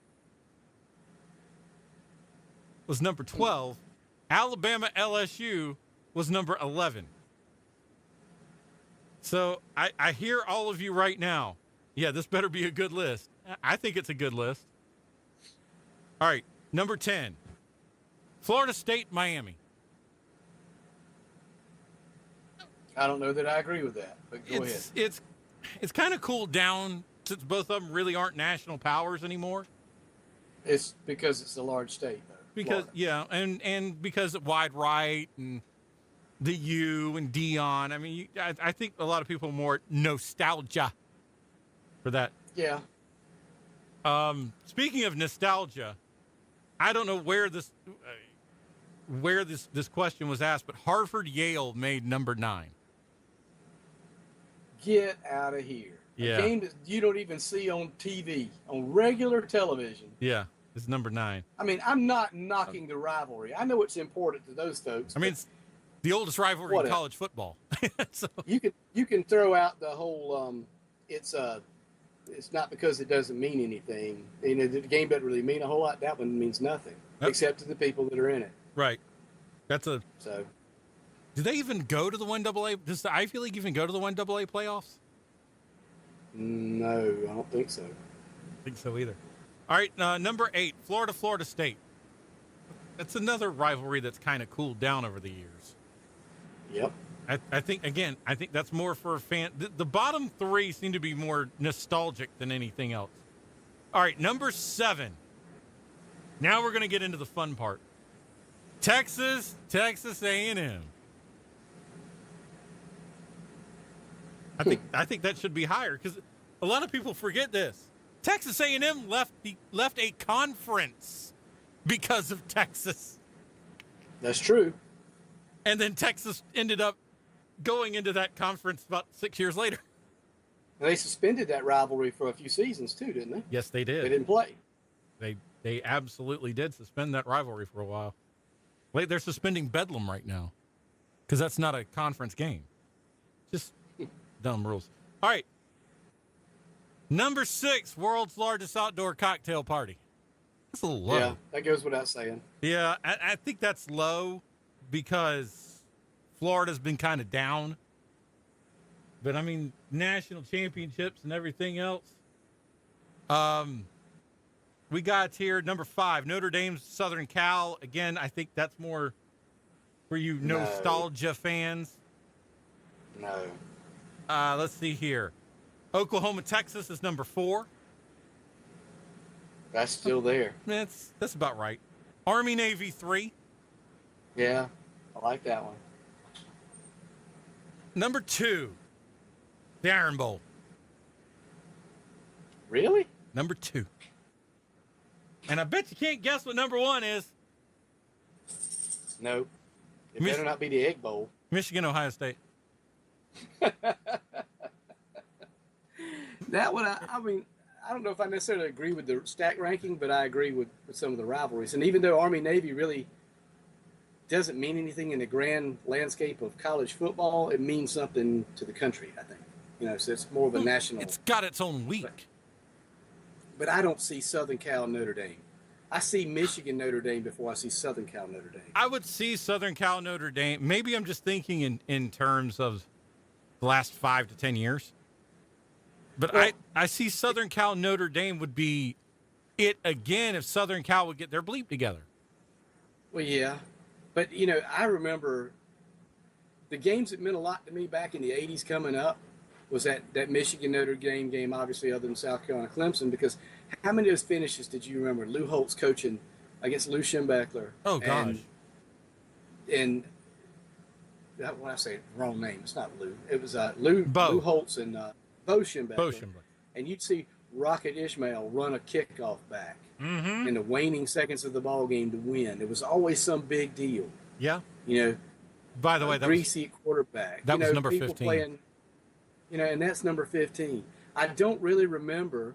was number 12. Alabama, LSU was number 11. So I hear all of you right now. Yeah, this better be a good list. I think it's a good list. All right, number 10, Florida State, Miami. I don't know that I agree with that, but go ahead. It's kind of cooled down since both of them really aren't national powers anymore. It's because it's a large state, though. Because Florida. yeah, and because of wide right and the U and Dion. I mean, I think a lot of people are more nostalgia for that. Yeah. Speaking of nostalgia, I don't know where this question was asked, but Harvard Yale made number 9. Get out of here. Yeah. A game that you don't even see on TV, on regular television. Yeah, it's number 9. I mean, I'm not knocking the rivalry. I know it's important to those folks. I mean, it's the oldest rivalry in college football. So. You can throw out the whole it's not because it doesn't mean anything. You know, the game doesn't really mean a whole lot. That one means nothing, except to the people that are in it. Right. So. Do they even go to the 1AA? Does the Ivy League even go to the 1AA playoffs? No, I don't think so. I don't think so either. All right, number 8, Florida State. That's another rivalry that's kind of cooled down over the years. Yep. I think that's more for a fan. The bottom 3 seem to be more nostalgic than anything else. All right, number 7. Now we're going to get into the fun part. Texas A&M. I think that should be higher because a lot of people forget this. Texas A&M left a conference because of Texas. That's true. And then Texas ended up going into that conference about 6 years later. They suspended that rivalry for a few seasons too, didn't they? Yes, they did. They didn't play. They absolutely did suspend that rivalry for a while. They're suspending Bedlam right now because that's not a conference game. Just dumb rules. All right. Number 6, world's largest outdoor cocktail party. That's a little low. Yeah, that goes without saying. Yeah, I think that's low because Florida's been kind of down. But, I mean, national championships and everything else. We got here number 5, Notre Dame's Southern Cal. Again, I think that's more for you nostalgia fans. No. Let's see here. Oklahoma, Texas is number 4. That's still there. That's about right. Army, Navy, 3. Yeah, I like that one. Number 2, the Iron Bowl. Really? Number 2. And I bet you can't guess what number 1 is. No. It better not be the Egg Bowl. Michigan, Ohio State. That one, I mean, I don't know if I necessarily agree with the stack ranking, but I agree with some of the rivalries. And even though Army-Navy really doesn't mean anything in the grand landscape of college football, it means something to the country, I think. You know, so it's more of a national. It's got its own week. But I don't see Southern Cal Notre Dame. I see Michigan Notre Dame before I see Southern Cal Notre Dame. I would see Southern Cal Notre Dame. Maybe I'm just thinking in terms of the last 5 to 10 years. But well, I see Southern Cal Notre Dame would be it again if Southern Cal would get their bleep together. Well, yeah. But, you know, I remember the games that meant a lot to me back in the 80s coming up was that Michigan Notre Dame game, obviously, other than South Carolina Clemson, because how many of those finishes did you remember? Lou Holtz coaching against Lou Schembechler. Oh, gosh. And when I say wrong name, it's not Lou. It was Lou Holtz and Bo Schembechler. And you'd see Rocket Ismail run a kickoff back in the waning seconds of the ball game to win. It was always some big deal. Yeah. You know, by the way, that greasy quarterback. That was number people 15. Playing, you know, and that's number 15. I don't really remember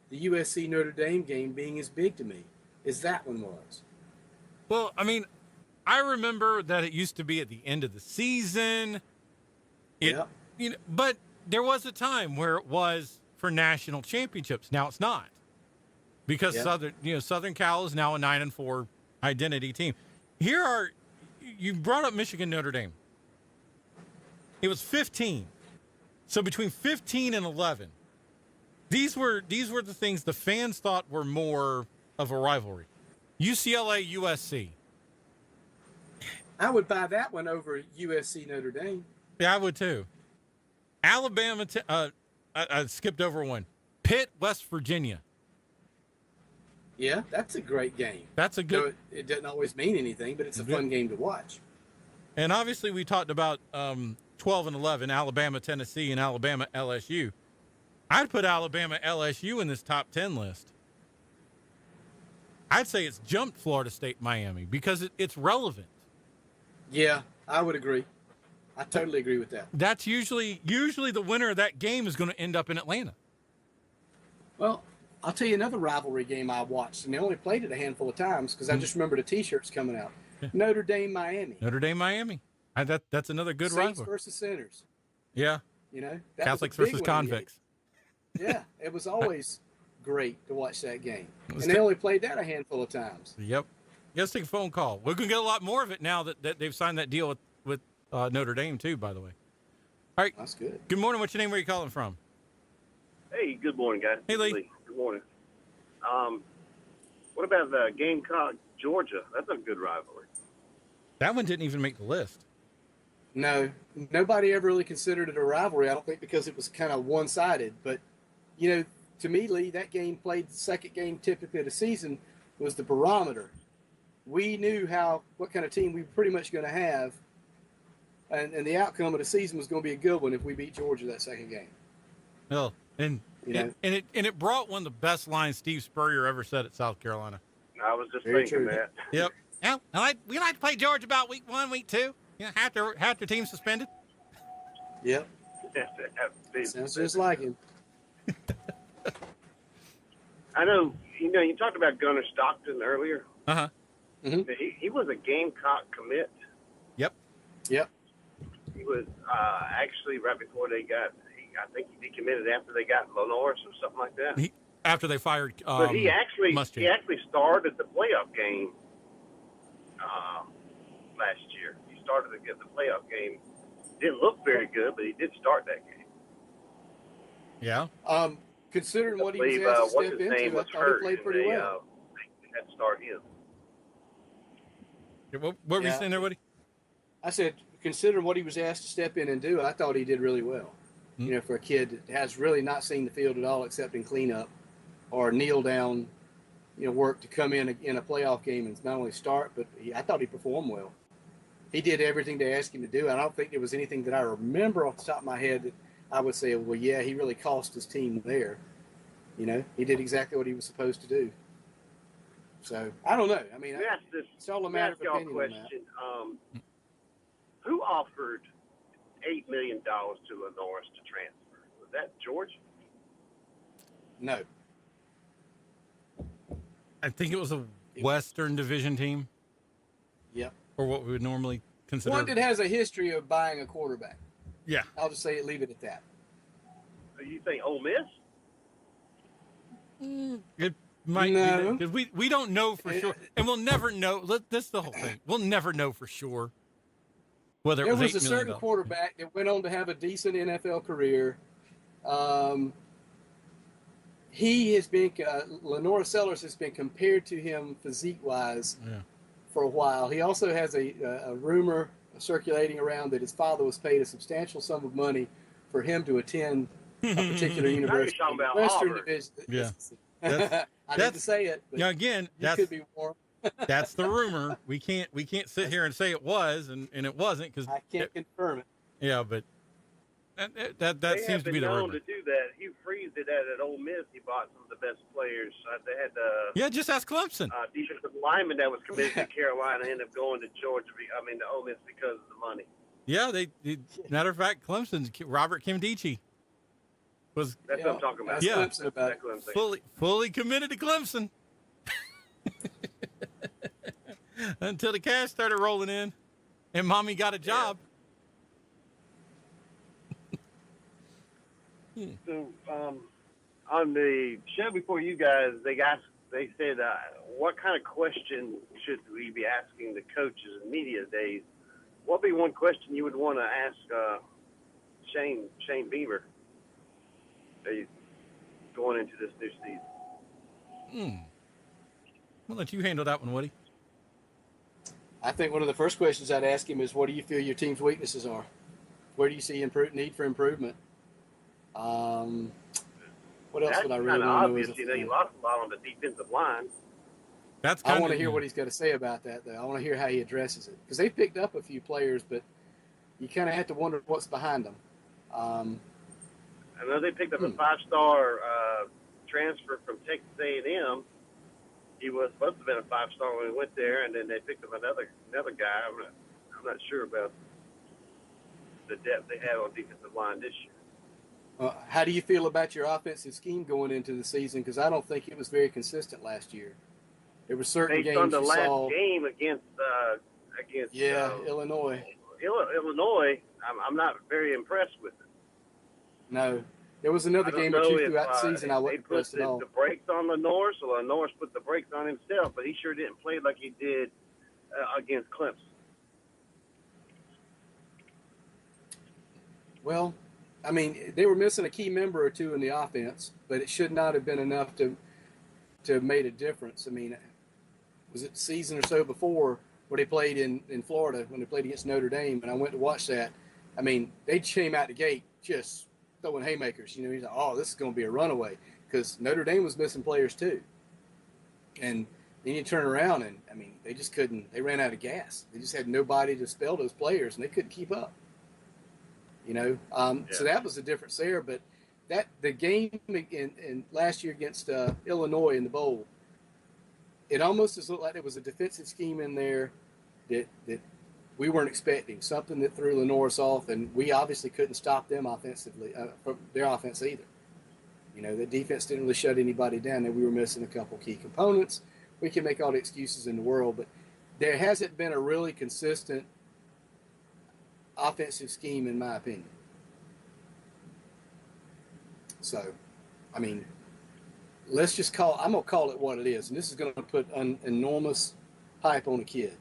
the USC Notre Dame game being as big to me as that one was. Well, I mean, I remember that it used to be at the end of the season. Yeah. You know, but there was a time where it was for national championships. Now it's not, because Southern Cal is now a 9-4 identity team. You brought up Michigan Notre Dame. It was 15. So between 15 and 11, these were the things the fans thought were more of a rivalry. UCLA, USC. I would buy that one over USC Notre Dame. Yeah, I would too. Alabama, I skipped over one. Pitt, West Virginia. Yeah, that's a great game. That's a good. So it doesn't always mean anything, but it's a fun game to watch. And obviously, we talked about 12 and 11, Alabama, Tennessee, and Alabama, LSU. I'd put Alabama LSU in this top 10 list. I'd say it's jumped Florida State Miami because it's relevant. Yeah, I would agree. I totally agree with that. That's usually the winner of that game is going to end up in Atlanta. Well, I'll tell you another rivalry game I watched, and they only played it a handful of times because I just remember the T-shirts coming out. Notre Dame, Miami. Notre Dame, Miami. That's another good Saints rivalry. versus Sinners. Yeah. You know, that Catholics was a big versus one in the convicts. Yeah, it was always great to watch that game. And they only played that a handful of times. Yep. Let's take a phone call. We're going to get a lot more of it now that they've signed that deal with Notre Dame, too, by the way. All right. That's good. Good morning. What's your name? Where are you calling from? Hey, good morning, guys. Hey, Lee. Good morning. What about the Gamecock, Georgia? That's a good rivalry. That one didn't even make the list. No, nobody ever really considered it a rivalry, I don't think, because it was kind of one-sided. But, you know, to me, Lee, that game played the second game typically of the season was the barometer. We knew what kind of team we were pretty much going to have, and the outcome of the season was going to be a good one if we beat Georgia that second game. Well, and it brought one of the best lines Steve Spurrier ever said at South Carolina. I was just Very thinking true. that. Yep. Yeah, we like to play Georgia about week 1, week 2. You know, half their team suspended. Yep. Sounds just like him. I know, you talked about Gunnar Stockton earlier. Uh-huh. Mm-hmm. He was a Gamecock commit. Yep. Yep. He was actually right before they got, I think he decommitted after they got Lenoris or something like that. After they fired But he actually started the playoff game last year. He started the playoff game. Didn't look very good, but he did start that game. Yeah. Considering what he was asked to step into, I thought he played pretty well. They had to start him. What were you saying there, Woody? I said, considering what he was asked to step in and do, I thought he did really well. Mm-hmm. You know, for a kid that has really not seen the field at all except in cleanup or kneel down, work to come in a playoff game and not only start, but I thought he performed well. He did everything they asked him to do. I don't think there was anything that I remember off the top of my head that I would say, well, yeah, he really cost his team there. He did exactly what he was supposed to do. So, I don't know. I mean, it's all a matter of opinion on that. Who offered $8 million to Lenoris to transfer? Was that Georgia? No. I think it was a Western Division team. Yep. Or what we would normally consider. One that has a history of buying a quarterback. Yeah. I'll just leave it at that. So you think Ole Miss? It might be. Because we don't know for sure. And we'll never know. This is the whole thing. We'll never know for sure whether it was $8 million. There was a certain quarterback that went on to have a decent NFL career. He has been, Lenora Sellers has been compared to him physique-wise for a while. He also has a rumor circulating around that his father was paid a substantial sum of money for him to attend a particular university. Now you're talking about Western Harvard. Division. Yeah. I didn't say it. But again, could be warm. That's the rumor. We can't sit here and say it was and it wasn't because I can't confirm it. Yeah, but that seems to be the rumor. They have been known to do that. Hugh Freeze did that at Ole Miss. He bought some of the best players. They had just ask Clemson. Defensive lineman that was committed to Carolina ended up going to to Ole Miss because of the money. Yeah, matter of fact, Clemson's Robert Kimdichie was. That's what I'm talking about. Yeah, Clemson about fully committed to Clemson until the cash started rolling in, and Mommy got a job. So on the show before you guys, they said, what kind of question should we be asking the coaches and media days? What would be one question you would want to ask Shane Beamer going into this new season? I'll let you handle that one, Woody. I think one of the first questions I'd ask him is, what do you feel your team's weaknesses are? Where do you see need for improvement? What else would I really want to know? You lost a lot on the defensive line. I want to hear what he's got to say about that, though. I want to hear how he addresses it. Because they picked up a few players, but you kind of have to wonder what's behind them. I know they picked up a 5-star transfer from Texas A&M. He was supposed to have been a 5-star when he went there, and then they picked up another guy. I'm not sure about the depth they have on defensive line this year. How do you feel about your offensive scheme going into the season? Because I don't think it was very consistent last year. There were certain Based on games the you last saw. game against Illinois. Illinois, I'm not very impressed with it. No. There was another game or two throughout the season I wasn't impressed at all. They put the brakes on Lenore, so Lenore's put the brakes on himself, but he sure didn't play like he did against Clemson. Well, I mean, they were missing a key member or two in the offense, but it should not have been enough to have made a difference. I mean, was it a season or so before where they played in Florida when they played against Notre Dame, and I went to watch that. I mean, they came out the gate just throwing haymakers. You know, he's like, oh, this is going to be a runaway, because Notre Dame was missing players too. And then you turn around and, I mean, they just couldn't. They ran out of gas. They just had nobody to spell those players, and they couldn't keep up. You know, so that was the difference there. But the game in last year against Illinois in the bowl, it almost just looked like there was a defensive scheme in there that we weren't expecting, something that threw Lenore's off, and we obviously couldn't stop them offensively, from their offense either. You know, the defense didn't really shut anybody down, and we were missing a couple key components. We can make all the excuses in the world, but there hasn't been a really consistent offensive scheme, in my opinion. So, I mean, I'm going to call it what it is, and this is going to put an enormous hype on a kid.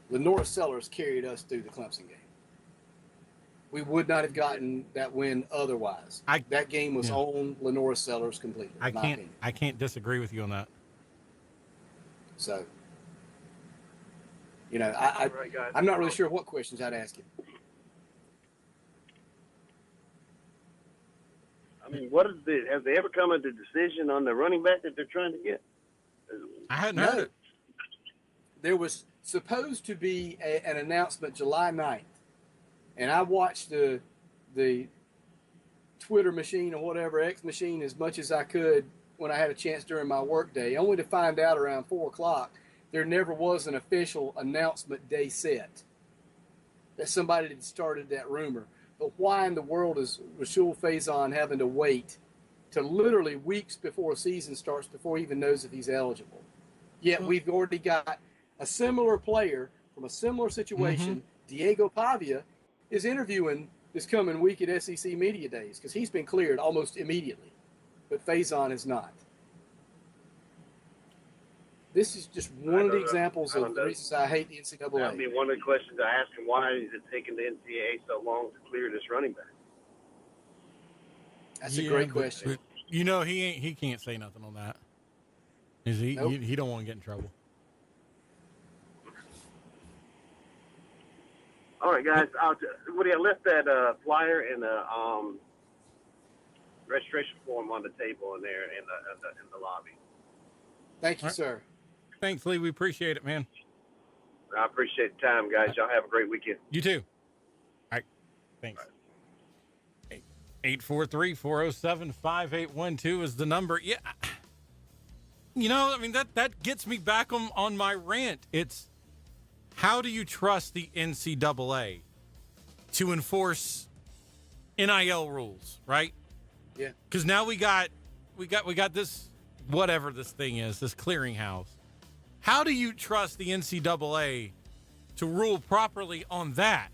Lenore Sellers carried us through the Clemson game. We would not have gotten that win otherwise. That game was on Lenore Sellers completely. I can't disagree with you on that. So, you know, I'm not really sure what questions I'd ask you. I mean, have they ever come to a decision on the running back that they're trying to get? I hadn't heard it. There was supposed to be an announcement July 9th, and I watched the Twitter machine or whatever, X machine, as much as I could when I had a chance during my work day, only to find out around 4 o'clock there never was an official announcement day set, that somebody had started that rumor. But why in the world is Rashul Faison having to wait to literally weeks before a season starts before he even knows if he's eligible? Yet we've already got a similar player from a similar situation. Diego Pavia is interviewing this coming week at SEC Media Days because he's been cleared almost immediately, but Faison is not. This is just one of the examples of the reasons I hate the NCAA. That'd be one of the questions I ask him. Why is it taking the NCAA so long to clear this running back? That's a great question. But, you know, he can't say nothing on that. He don't want to get in trouble. All right, guys. Woody, I left that flyer and the registration form on the table in there in the lobby. Thank you, sir. Thanks, Lee. We appreciate it, man. I appreciate the time, guys. Y'all have a great weekend. You too. All right. Thanks. 843-407-5812 is the number. Yeah. You know, I mean, that gets me back on my rant. It's, how do you trust the NCAA to enforce NIL rules, right? Yeah. Because now we got this, whatever this thing is, this clearinghouse. How do you trust the NCAA to rule properly on that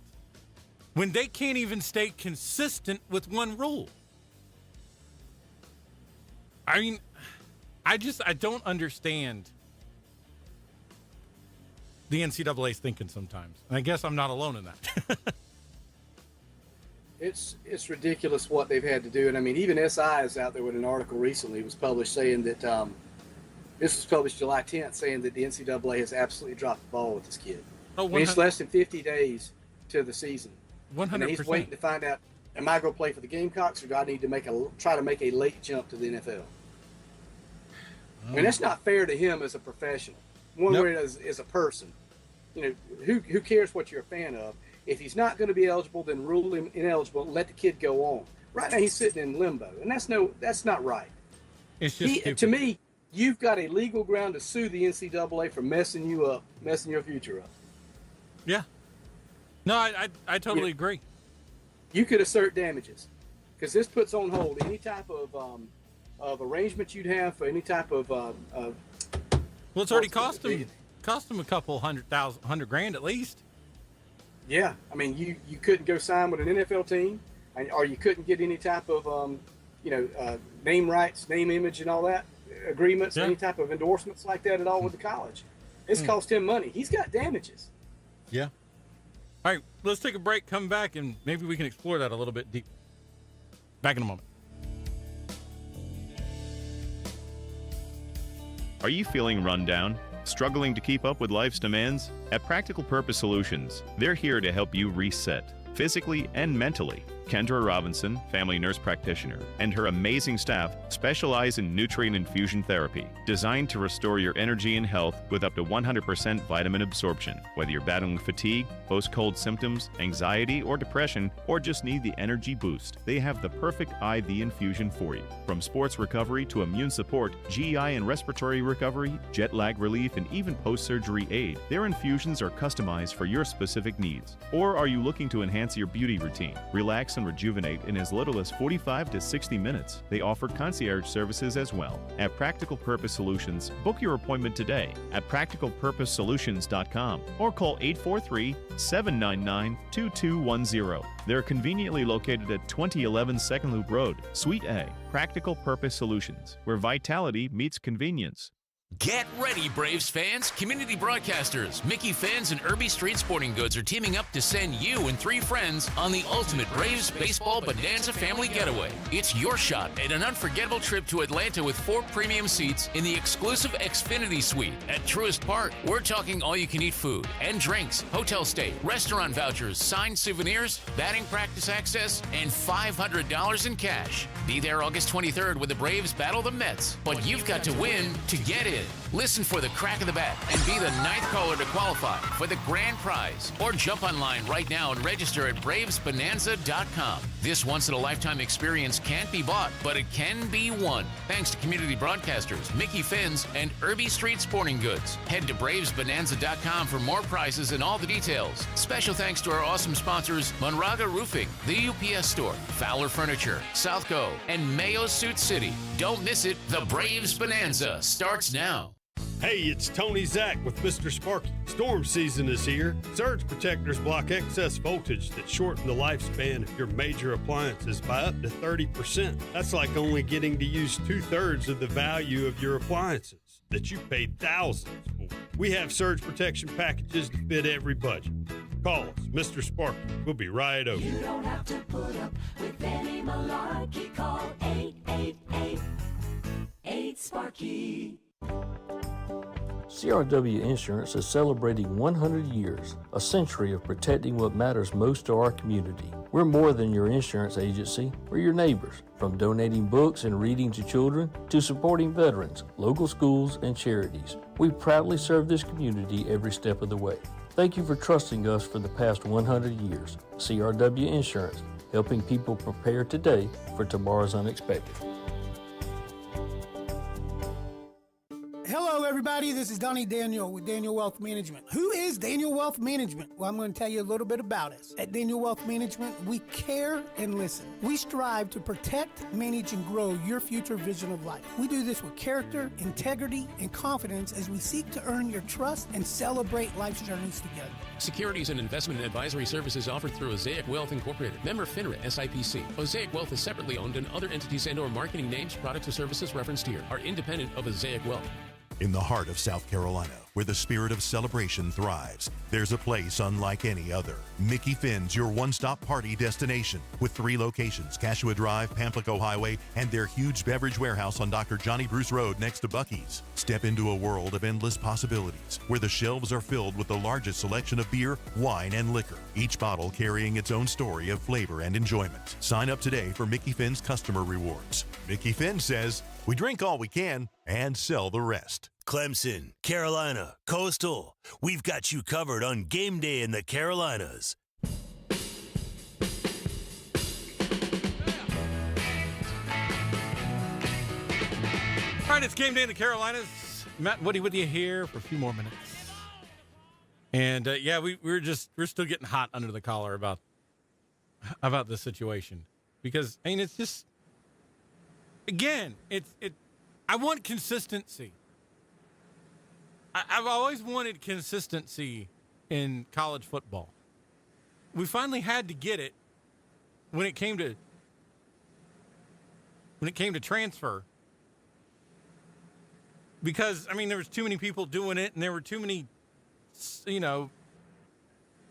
when they can't even stay consistent with one rule? I mean, I don't understand the NCAA's thinking sometimes. And I guess I'm not alone in that. It's ridiculous what they've had to do. And I mean, even SI is out there with an article recently. It was published saying that, this was published July 10th, saying that the NCAA has absolutely dropped the ball with this kid. Oh, I mean, it's less than 50 days to the season. 100%. And he's waiting to find out, am I going to play for the Gamecocks, or do I need to try to make a late jump to the NFL? I mean, that's not fair to him as a professional. One way as a person. You know, who cares what you're a fan of? If he's not going to be eligible, then rule him ineligible and let the kid go on. Right now he's sitting in limbo, and that's not right. It's just to me, you've got a legal ground to sue the NCAA for messing your future up. Yeah. No, I totally agree. You could assert damages, because this puts on hold any type of arrangement you'd have for any type of. Well, it's already cost him a couple $100,000 at least. Yeah, I mean, you couldn't go sign with an NFL team, or you couldn't get any type of name rights, name, image, and all that agreements, any type of endorsements like that at all with the college. It's cost him money. He's got damages. Yeah. All right, let's take a break, come back, and maybe we can explore that a little bit deeper. Back in a moment. Are you feeling run down? Struggling to keep up with life's demands? At Practical Purpose Solutions, they're here to help you reset, physically and mentally. Kendra Robinson, family nurse practitioner, and her amazing staff specialize in nutrient infusion therapy, designed to restore your energy and health with up to 100% vitamin absorption. Whether you're battling fatigue, post-cold symptoms, anxiety, or depression, or just need the energy boost, they have the perfect IV infusion for you. From sports recovery to immune support, GI and respiratory recovery, jet lag relief, and even post-surgery aid, their infusions are customized for your specific needs. Or are you looking to enhance your beauty routine, relax and rejuvenate in as little as 45 to 60 minutes? They offer concierge services as well. At Practical Purpose Solutions, book your appointment today at practicalpurposesolutions.com or call 843-799-2210. They're conveniently located at 2011 Second Loop Road, Suite A. Practical Purpose Solutions, where vitality meets convenience. Get ready, Braves fans. Community broadcasters Mickey Fens and Irby Street Sporting Goods are teaming up to send you and 3 friends on the ultimate Braves baseball bonanza family getaway. It's your shot at an unforgettable trip to Atlanta with 4 premium seats in the exclusive Xfinity Suite at Truist Park. We're talking all-you-can-eat food and drinks, hotel stay, restaurant vouchers, signed souvenirs, batting practice access, and $500 in cash. Be there August 23rd when the Braves battle the Mets, but you've got to win to get in. Listen for the crack of the bat and be the 9th caller to qualify for the grand prize. Or jump online right now and register at bravesbonanza.com. This once-in-a-lifetime experience can't be bought, but it can be won. Thanks to community broadcasters Mickey Fens and Irby Street Sporting Goods. Head to bravesbonanza.com for more prizes and all the details. Special thanks to our awesome sponsors, Monraga Roofing, the UPS Store, Fowler Furniture, Southco, and Mayo Suit City. Don't miss it. The Braves Bonanza starts now. Hey, it's Tony Zach with Mr. Sparky. Storm season is here. Surge protectors block excess voltage that shorten the lifespan of your major appliances by up to 30%. That's like only getting to use 2/3 of the value of your appliances that you paid thousands for. We have surge protection packages to fit every budget. Call us, Mr. Sparky. We'll be right over. You don't have to put up with any malarkey. Call 888-8-SPARKY. CRW Insurance is celebrating 100 years, a century of protecting what matters most to our community. We're more than your insurance agency. We're your neighbors, from donating books and reading to children to supporting veterans, local schools, and charities. We proudly serve this community every step of the way. Thank you for trusting us for the past 100 years. CRW Insurance, helping people prepare today for tomorrow's unexpected. Hello, everybody. This is Donnie Daniel with Daniel Wealth Management. Who is Daniel Wealth Management? Well, I'm going to tell you a little bit about us. At Daniel Wealth Management, we care and listen. We strive to protect, manage, and grow your future vision of life. We do this with character, integrity, and confidence as we seek to earn your trust and celebrate life's journeys together. Securities and investment and advisory services offered through Gdic Wealth Incorporated. Member FINRA SIPC. Gdic Wealth is separately owned, and other entities and/or marketing names, products, or services referenced here are independent of Gdic Wealth. In the heart of South Carolina, where the spirit of celebration thrives, there's a place unlike any other. Mickey Finn's your one-stop party destination with 3 locations, Cashua Drive, Pamplico Highway, and their huge beverage warehouse on Dr. Johnny Bruce Road next to Buc-ee's. Step into a world of endless possibilities where the shelves are filled with the largest selection of beer, wine, and liquor, each bottle carrying its own story of flavor and enjoyment. Sign up today for Mickey Finn's customer rewards. Mickey Finn says, we drink all we can and sell the rest. Clemson, Carolina, Coastal. We've got you covered on game day in the Carolinas. right, it's game day in the Carolinas. Matt and Woody with you here for a few more minutes. And yeah, we're still getting hot under the collar about this situation, because I mean, it's just, again, I want consistency. I've always wanted consistency in college football. We finally had to get it when it came to transfer, because I mean, there was too many people doing it, and there were too many,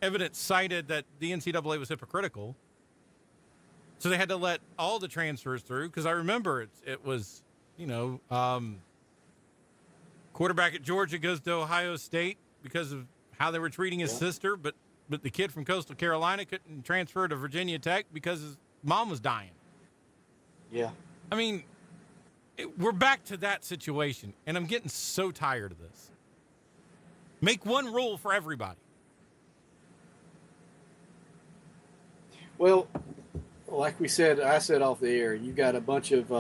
evidence cited that the NCAA was hypocritical. So they had to let all the transfers through, because I remember it was, quarterback at Georgia goes to Ohio State because of how they were treating his sister, but the kid from Coastal Carolina couldn't transfer to Virginia Tech because his mom was dying. Yeah. I mean, we're back to that situation, and I'm getting so tired of this. Make one rule for everybody. Well, like I said off the air, you got a bunch of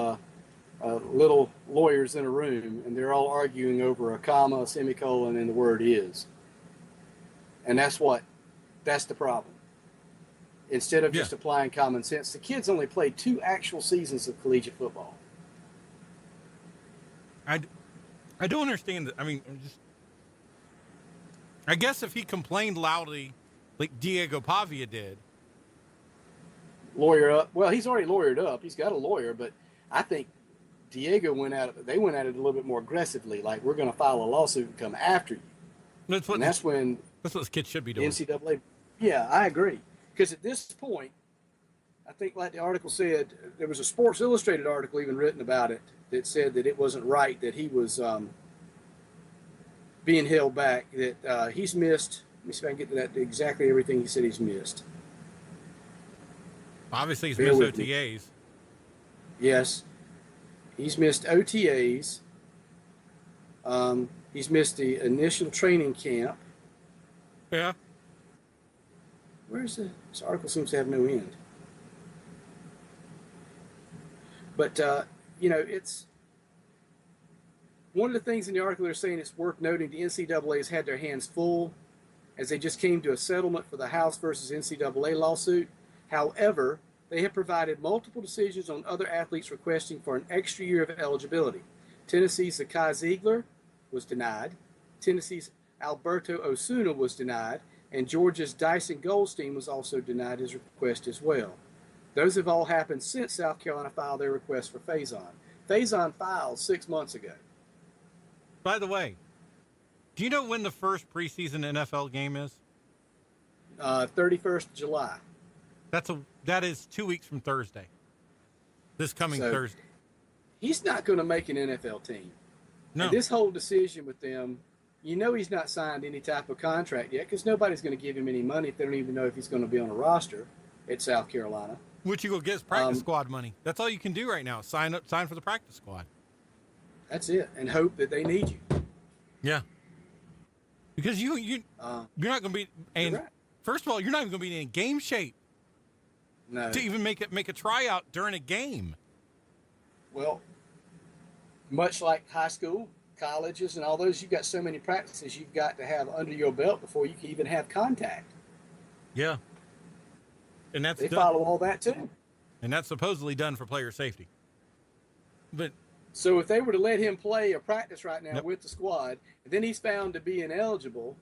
little lawyers in a room, and they're all arguing over a comma, a semicolon, and the word is. And that's the problem. Instead of just applying common sense, the kids only played 2 actual seasons of collegiate football. I don't understand that. I mean, I guess if he complained loudly, like Diego Pavia did. Lawyer up. Well, he's already lawyered up. He's got a lawyer, but I think Diego went at it a little bit more aggressively. Like, we're going to file a lawsuit and come after you. That's what the kids should be doing. NCAA. Yeah, I agree. Because at this point, I think, like the article said, there was a Sports Illustrated article even written about it that said that it wasn't right that he was being held back, that he's missed. Let me see if I can get to that, exactly everything he said he's missed. Obviously, he's missed OTAs. Yes. He's missed OTAs. He's missed the initial training camp. Yeah. This article seems to have no end. But, it's one of the things in the article they're saying it's worth noting the NCAA has had their hands full as they just came to a settlement for the House versus NCAA lawsuit. However, they have provided multiple decisions on other athletes requesting for an extra year of eligibility. Tennessee's Zakai Ziegler was denied. Tennessee's Alberto Osuna was denied. And Georgia's Dyson Goldstein was also denied his request as well. Those have all happened since South Carolina filed their request for Faison. Faison filed 6 months ago. By the way, do you know when the first preseason NFL game is? 31st of July. That is 2 weeks from Thursday. This coming Thursday. He's not going to make an NFL team. No. And this whole decision with them, he's not signed any type of contract yet, because nobody's going to give him any money if they don't even know if he's going to be on a roster at South Carolina. What you go get is practice squad money. That's all you can do right now. Sign for the practice squad. That's it, and hope that they need you. Yeah. Because you're not going to be, and right. First of all, you're not even going to be in game shape. No. To even make a tryout during a game. Well, much like high school, colleges, and all those, you've got so many practices you've got to have under your belt before you can even have contact. Yeah. And they follow all that too. And that's supposedly done for player safety. But so if they were to let him play or practice right now with the squad, and then he's found to be ineligible,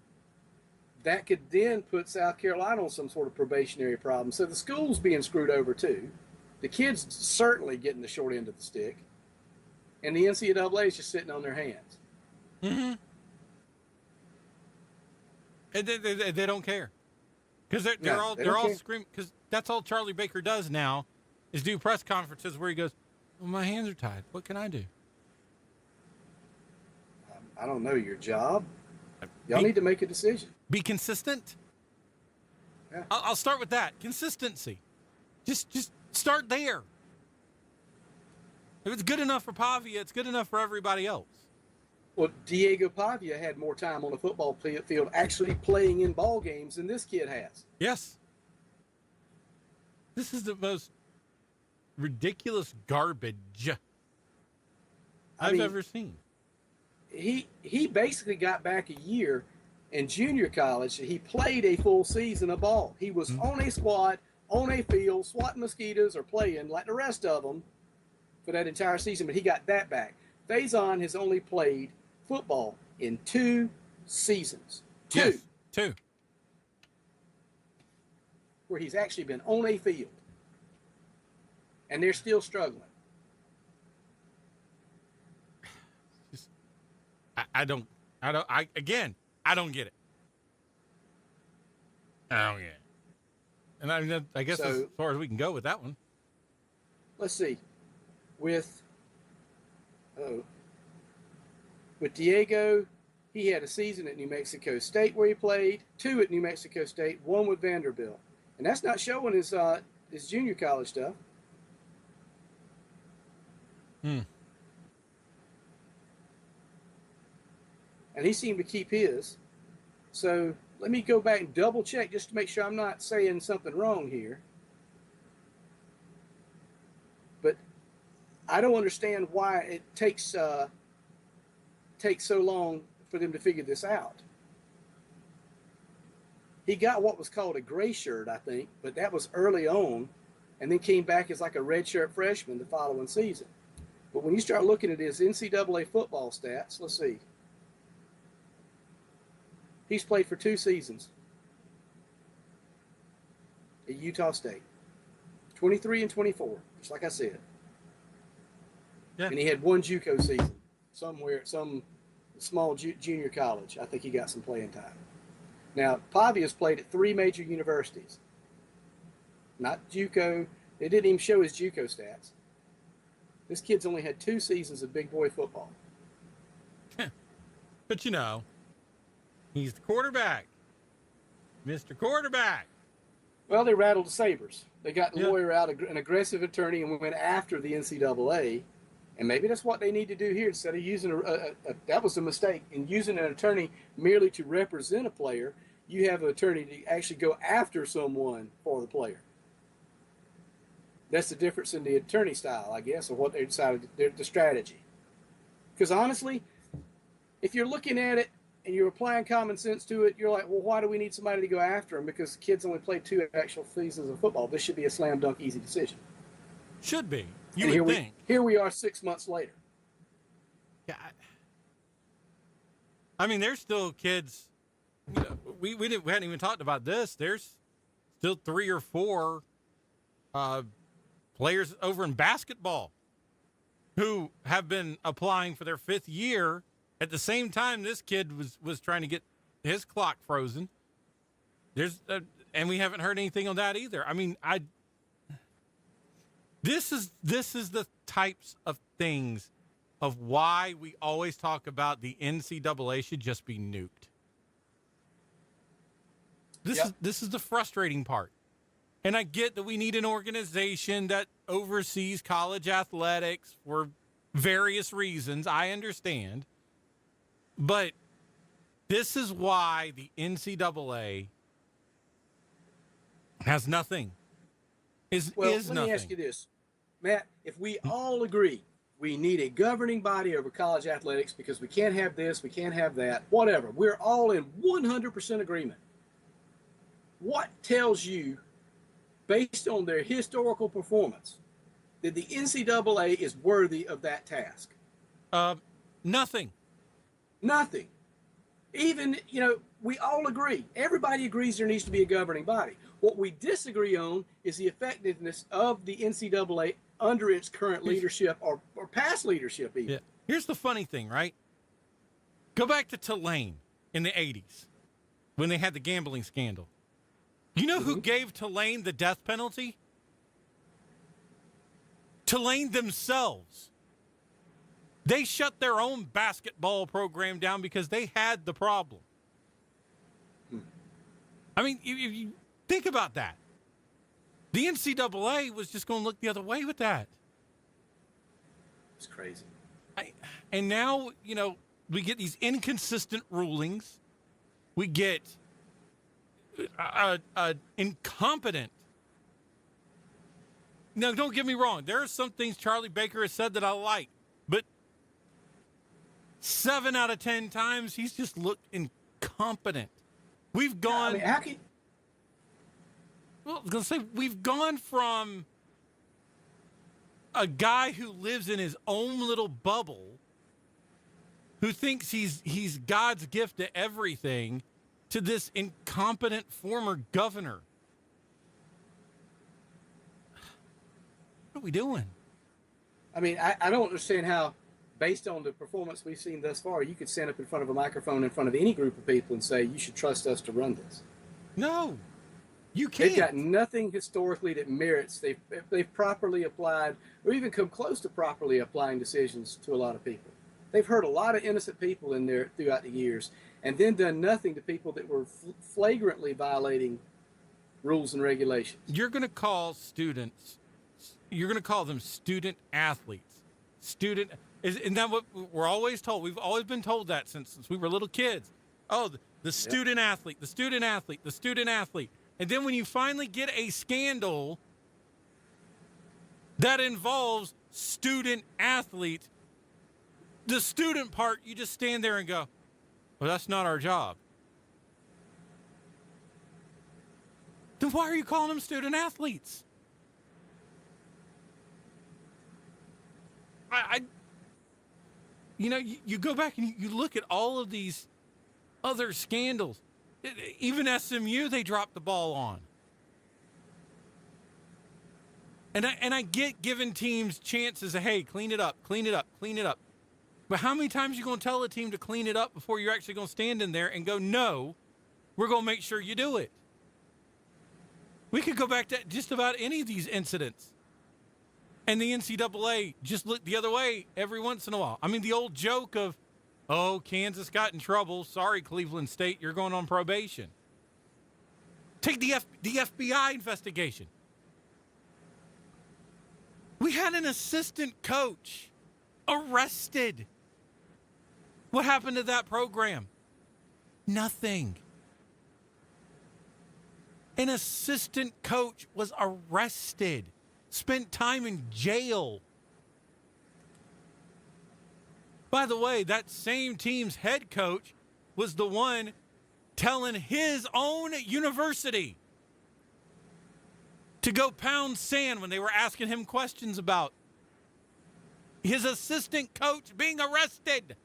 that could then put South Carolina on some sort of probationary problem. So the school's being screwed over too. The kids certainly getting the short end of the stick. And the NCAA is just sitting on their hands. Mm-hmm. And they don't care. Because they're all screaming. Because that's all Charlie Baker does now, is do press conferences where he goes, well, my hands are tied. What can I do? I don't know. Your job? Y'all need to make a decision. Be consistent. Yeah. I'll start with that. Consistency. Just start there. If it's good enough for Pavia, it's good enough for everybody else. Well, Diego Pavia had more time on the football field actually playing in ball games than this kid has. Yes. This is the most ridiculous garbage. I've ever seen. He basically got back a year in junior college. He played a full season of ball. He was on a squad, on a field, swatting mosquitoes or playing like the rest of them for that entire season, but he got that back. Faison has only played football in 2 seasons. Two. Where he's actually been on a field. And they're still struggling. I don't get it. I don't get it. And I guess as far as we can go with that one. Let's see. With Diego, he had a season at New Mexico State where he played, 2 at New Mexico State, 1 with Vanderbilt. And that's not showing his junior college stuff. And he seemed to keep his. So let me go back and double check just to make sure I'm not saying something wrong here. But I don't understand why it takes so long for them to figure this out. He got what was called a gray shirt, I think, but that was early on, and then came back as like a redshirt freshman the following season. But when you start looking at his NCAA football stats, let's see. He's played for 2 seasons at Utah State, 23 and 24, just like I said. Yeah. And he had 1 JUCO season somewhere at some small junior college. I think he got some playing time. Now, Pavia's played at 3 major universities. Not JUCO. They didn't even show his JUCO stats. This kid's only had 2 seasons of big boy football. But you know, he's the quarterback. Mr. Quarterback. Well, they rattled the Sabres. They got the lawyer out, an aggressive attorney, and went after the NCAA. And maybe that's what they need to do here instead of using that was a mistake. In using an attorney merely to represent a player, you have an attorney to actually go after someone for the player. That's the difference in the attorney style, I guess, of what they decided, the strategy. Because honestly, if you're looking at it and you're applying common sense to it, you're like, well, why do we need somebody to go after him? Because kids only played 2 actual seasons of football. This should be a slam dunk easy decision. Should be. You would think. Here we are 6 months later. Yeah. I mean, there's still kids. You know, we hadn't even talked about this. There's still 3 or 4 players over in basketball who have been applying for their 5th year at the same time this kid was trying to get his clock frozen. And we haven't heard anything on that either. I mean, This is the types of things of why we always talk about the NCAA should just be nuked. This is the frustrating part. And I get that we need an organization that oversees college athletics for various reasons. I understand. But this is why the NCAA has nothing. Let me ask you this, Matt. If we all agree we need a governing body over college athletics because we can't have this, we can't have that, whatever, we're all in 100% agreement. What tells you, based on their historical performance, that the NCAA is worthy of that task? Nothing. Nothing. Even, we all agree. Everybody agrees there needs to be a governing body. What we disagree on is the effectiveness of the NCAA under its current leadership or past leadership even. Yeah. Here's the funny thing, right? Go back to Tulane in the 80s when they had the gambling scandal. You know who gave Tulane the death penalty? Tulane themselves. They shut their own basketball program down because they had the problem. I mean, if you think about that. The NCAA was just going to look the other way with that. It's crazy. And now, we get these inconsistent rulings. We get incompetent. Now, don't get me wrong. There are some things Charlie Baker has said that I like. But 7 out of 10 times, he's just looked incompetent. We've gone. how can? Well, I was going to say, we've gone from a guy who lives in his own little bubble, who thinks he's God's gift to everything, to this incompetent former governor. What are we doing? I mean, I don't understand how, based on the performance we've seen thus far, you could stand up in front of a microphone in front of any group of people and say, you should trust us to run this. No, you can't. They've got nothing historically that merits. They've properly applied, or even come close to properly applying decisions to a lot of people. They've hurt a lot of innocent people in there throughout the years, and then done nothing to people that were flagrantly violating rules and regulations. You're going to call students, you're going to call them student athletes. Isn't that what we're always told? We've always been told that since we were little kids. Oh, the student athlete, the student athlete, the student athlete. And then when you finally get a scandal that involves student athletes, the student part, you just stand there and go, well, that's not our job. Then why are you calling them student athletes? You go back and you look at all of these other scandals. Even SMU, they dropped the ball on. And I get giving teams chances of, hey, clean it up, clean it up, clean it up. But how many times are you going to tell a team to clean it up before you're actually going to stand in there and go, no, we're going to make sure you do it? We could go back to just about any of these incidents. And the NCAA just looked the other way every once in a while. I mean, the old joke of, oh, Kansas got in trouble. Sorry, Cleveland State, you're going on probation. Take the FBI investigation. We had an assistant coach arrested. What happened to that program? Nothing. An assistant coach was arrested, spent time in jail. By the way, that same team's head coach was the one telling his own university to go pound sand when they were asking him questions about his assistant coach being arrested.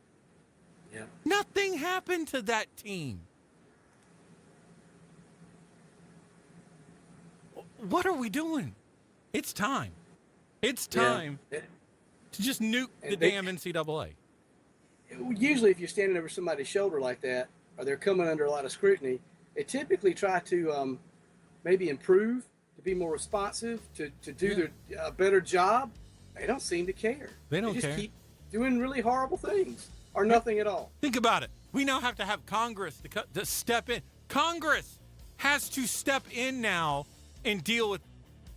Yeah. Nothing happened to that team. What are we doing? It's time. It's time to just nuke the damn NCAA. Usually if you're standing over somebody's shoulder like that, or they're coming under a lot of scrutiny, they typically try to maybe improve, to be more responsive, to do a better job. They don't seem to care. They don't just care. Keep doing really horrible things, or nothing at all. Think about it. We now have to have Congress to step in. Congress has to step in now and deal with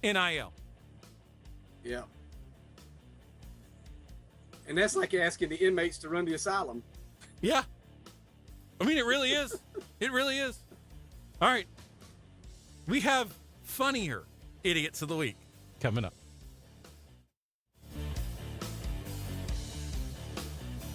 NIL. Yeah. And that's like asking the inmates to run the asylum. Yeah. I mean, it really is. It really is. All right. We have funnier idiots of the week coming up.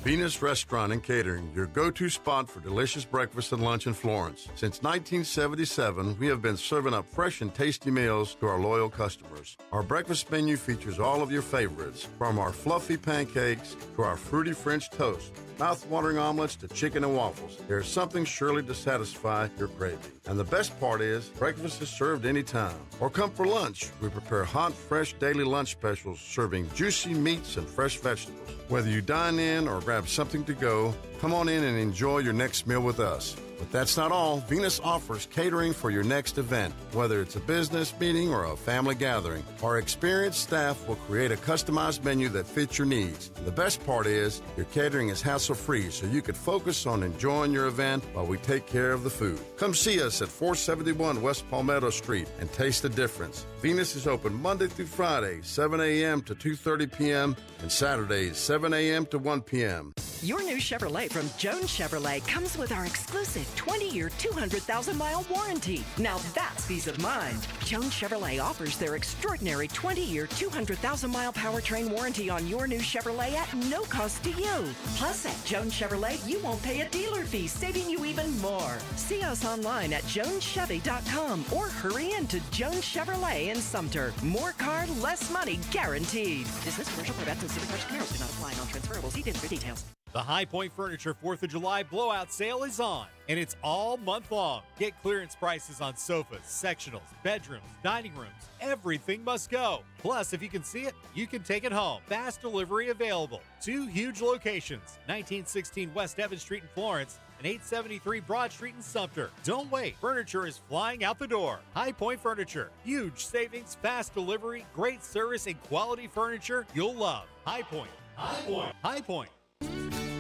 Venus Restaurant and Catering, your go-to spot for delicious breakfast and lunch in Florence. Since 1977, we have been serving up fresh and tasty meals to our loyal customers. Our breakfast menu features all of your favorites, from our fluffy pancakes to our fruity French toast, mouth-watering omelets to chicken and waffles. There's something surely to satisfy your craving. And the best part is, breakfast is served anytime. Or come for lunch. We prepare hot, fresh daily lunch specials serving juicy meats and fresh vegetables. Whether you dine in or grab something to go, come on in and enjoy your next meal with us. But that's not all. Venus offers catering for your next event, whether it's a business meeting or a family gathering. Our experienced staff will create a customized menu that fits your needs. And the best part is, your catering is hassle-free, so you can focus on enjoying your event while we take care of the food. Come see us at 471 West Palmetto Street and taste the difference. Venus is open Monday through Friday, 7 a.m. to 2:30 p.m., and Saturdays, 7 a.m. to 1 p.m. Your new Chevrolet from Jones Chevrolet comes with our exclusive 20-year, 200,000-mile warranty. Now that's peace of mind. Jones Chevrolet offers their extraordinary 20-year, 200,000-mile powertrain warranty on your new Chevrolet at no cost to you. Plus, at Jones Chevrolet, you won't pay a dealer fee, saving you even more. See us online at joneschevy.com or hurry into Jones Chevrolet in Sumter. More car, less money, guaranteed. Business commercial Corvettes and Supercharged Camaros do not apply. Non-transferable. See dealer for details. The High Point Furniture 4th of July blowout sale is on, and it's all month long. Get clearance prices on sofas, sectionals, bedrooms, dining rooms. Everything must go. Plus, if you can see it, you can take it home. Fast delivery available. 2 huge locations, 1916 West Evans Street in Florence and 873 Broad Street in Sumter. Don't wait. Furniture is flying out the door. High Point Furniture. Huge savings, fast delivery, great service, and quality furniture you'll love. High Point. High Point. High Point.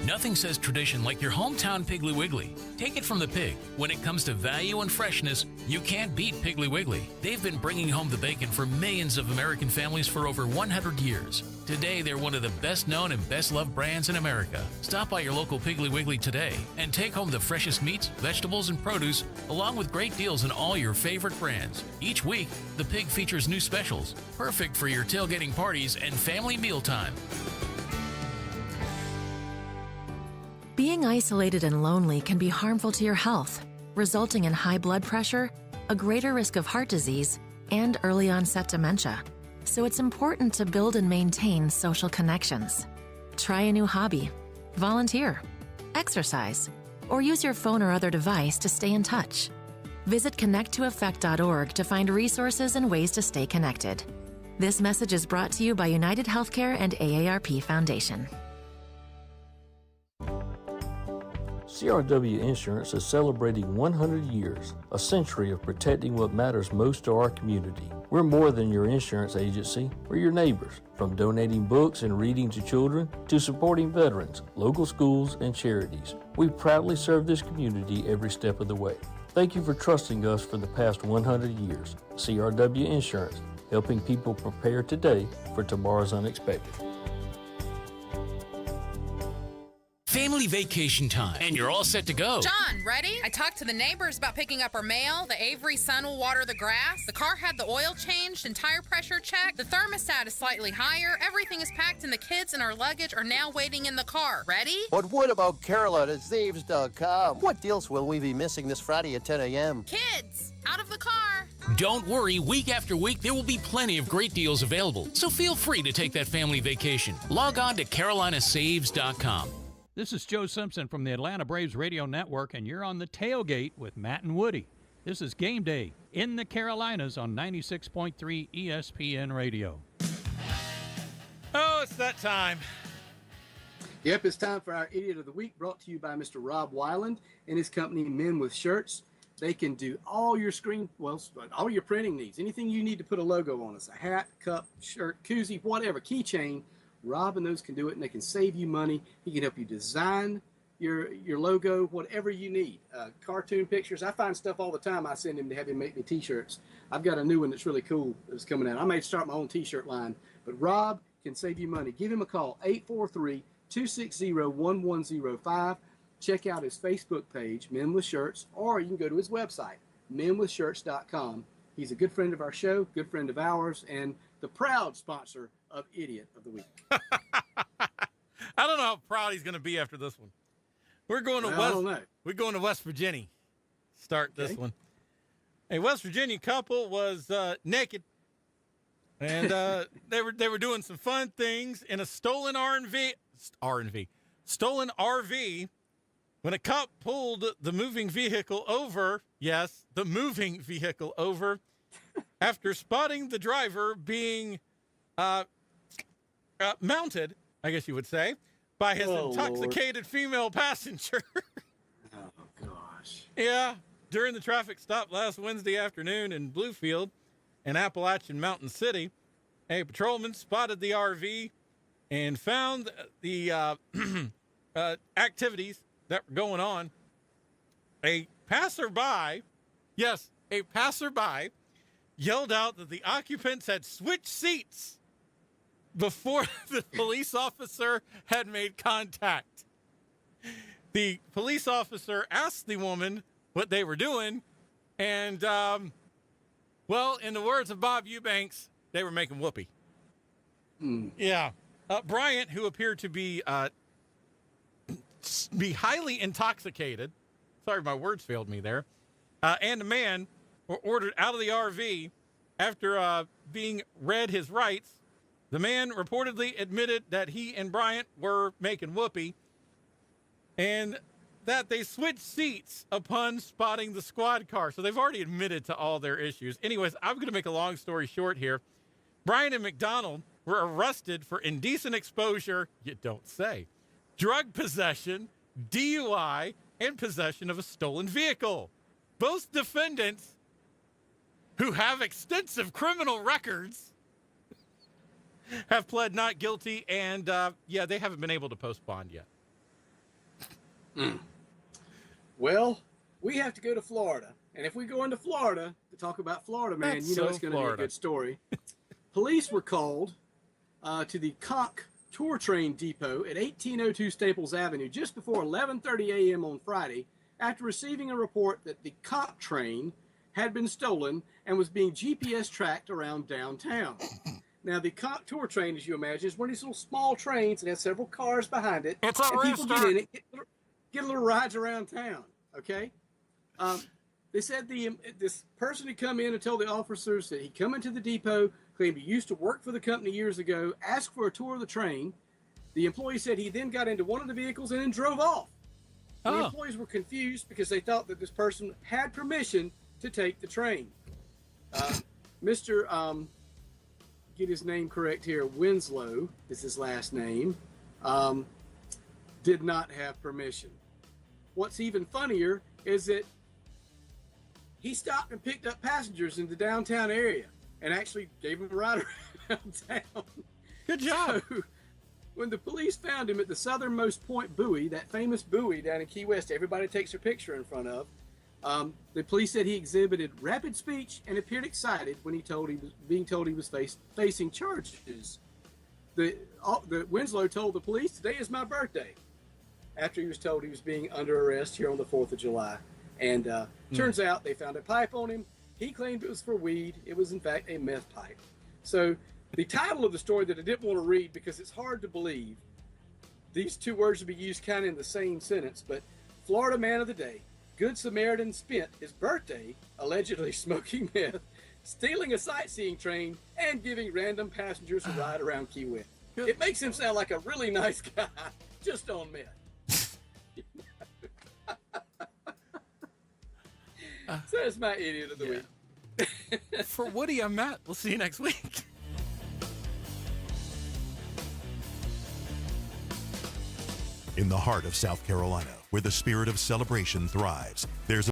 Nothing says tradition like your hometown Piggly Wiggly. Take it from the pig. When it comes to value and freshness, you can't beat Piggly Wiggly. They've been bringing home the bacon for millions of American families for over 100 years. Today, they're one of the best known and best loved brands in America. Stop by your local Piggly Wiggly today and take home the freshest meats, vegetables, and produce, along with great deals on all your favorite brands. Each week, the pig features new specials, perfect for your tailgating parties and family mealtime. Being isolated and lonely can be harmful to your health, resulting in high blood pressure, a greater risk of heart disease, and early onset dementia. So it's important to build and maintain social connections. Try a new hobby, volunteer, exercise, or use your phone or other device to stay in touch. Visit connecttoeffect.org to find resources and ways to stay connected. This message is brought to you by United Healthcare and AARP Foundation. CRW Insurance is celebrating 100 years, a century of protecting what matters most to our community. We're more than your insurance agency, we're your neighbors. From donating books and reading to children, to supporting veterans, local schools, and charities. We proudly serve this community every step of the way. Thank you for trusting us for the past 100 years. CRW Insurance, helping people prepare today for tomorrow's unexpected. Family vacation time, and you're all set to go. John, ready? I talked to the neighbors about picking up our mail. The Avery son will water the grass. The car had the oil changed and tire pressure checked. The thermostat is slightly higher. Everything is packed, and the kids and our luggage are now waiting in the car. Ready? But what about Carolina@Zaves.com? What deals will we be missing this Friday at 10 a.m.? Kids, out of the car. Don't worry, week after week, there will be plenty of great deals available. So feel free to take that family vacation. Log on to CarolinaSaves.com. This is Joe Simpson from the Atlanta Braves Radio Network, and you're on the tailgate with Matt and Woody. This is Game Day in the Carolinas on 96.3 ESPN Radio. Oh, it's that time. Yep, it's time for our Idiot of the Week, brought to you by Mr. Rob Weiland and his company, Men with Shirts. They can do all your all your printing needs. Anything you need to put a logo on. It's a hat, cup, shirt, koozie, whatever, keychain. Rob and those can do it, and they can save you money. He can help you design your logo, whatever you need. Cartoon pictures. I find stuff all the time. I send him to have him make me T-shirts. I've got a new one that's really cool that's coming out. I may start my own T-shirt line, but Rob can save you money. Give him a call, 843-260-1105. Check out his Facebook page, Men with Shirts, or you can go to his website, menwithshirts.com. He's a good friend of our show, good friend of ours, and the proud sponsor of Idiot of the Week. I don't know how proud he's going to be after this one. We're going to We're going to West Virginia. Start this one. A West Virginia couple was naked, and they were doing some fun things in a stolen stolen RV. When a cop pulled the moving vehicle over, yes, the moving vehicle over, after spotting the driver being mounted, I guess you would say, by his intoxicated female passenger. Oh, gosh. Yeah. During the traffic stop last Wednesday afternoon in Bluefield in Appalachian Mountain City, a patrolman spotted the RV and found the activities that were going on. A passerby yelled out that the occupants had switched seats before the police officer had made contact. The police officer asked the woman what they were doing, and, well, in the words of Bob Eubanks, they were making whoopee. Yeah. Bryant, who appeared to be highly intoxicated, sorry, my words failed me there, and the man were ordered out of the RV after being read his rights. The man reportedly admitted that he and Bryant were making whoopee and that they switched seats upon spotting the squad car. So they've already admitted to all their issues. Anyways, I'm going to make a long story short here. Bryant and McDonald were arrested for indecent exposure, you don't say, drug possession, DUI, and possession of a stolen vehicle. Both defendants, who have extensive criminal records, have pled not guilty, and they haven't been able to post bond yet. Well, we have to go to Florida, and if we go into Florida to talk about Florida, man, That's you know so it's going to be a Florida. good story. Police were called to the Conch Tour Train Depot at 1802 Staples Avenue just before 11:30 a.m. on Friday after receiving a report that the Conch train had been stolen and was being GPS tracked around downtown. Now, the Conch Tour Train, as you imagine, is one of these little small trains that has several cars behind it. It's a and people rooster. get in it, get little rides around town, okay? They said this person had come in and told the officers that he'd come into the depot, claimed he used to work for the company years ago, asked for a tour of the train. The employee said he then got into one of the vehicles and then drove off. The employees were confused because they thought that this person had permission to take the train. Mr. Get his name correct here, Winslow is his last name, did not have permission. What's even funnier is that he stopped and picked up passengers in the downtown area and actually gave them a ride around town. Good job. So, when the police found him at the southernmost point buoy, that famous buoy down in Key West everybody takes their picture in front of, the police said he exhibited rapid speech and appeared excited when he was being told he was facing charges. The Winslow told the police, "Today is my birthday," after he was told he was being under arrest here on the 4th of July. And turns out they found a pipe on him. He claimed it was for weed. It was, in fact, a meth pipe. So the title of the story that I didn't want to read because it's hard to believe, these two words would be used kind of in the same sentence, but Florida Man of the Day. Good Samaritan spent his birthday allegedly smoking meth, stealing a sightseeing train, and giving random passengers a ride around Key West. It makes him sound like a really nice guy, just on meth. So that's my idiot of the week. For Woody, I'm Matt. We'll see you next week. In the heart of South Carolina, where the spirit of celebration thrives, there's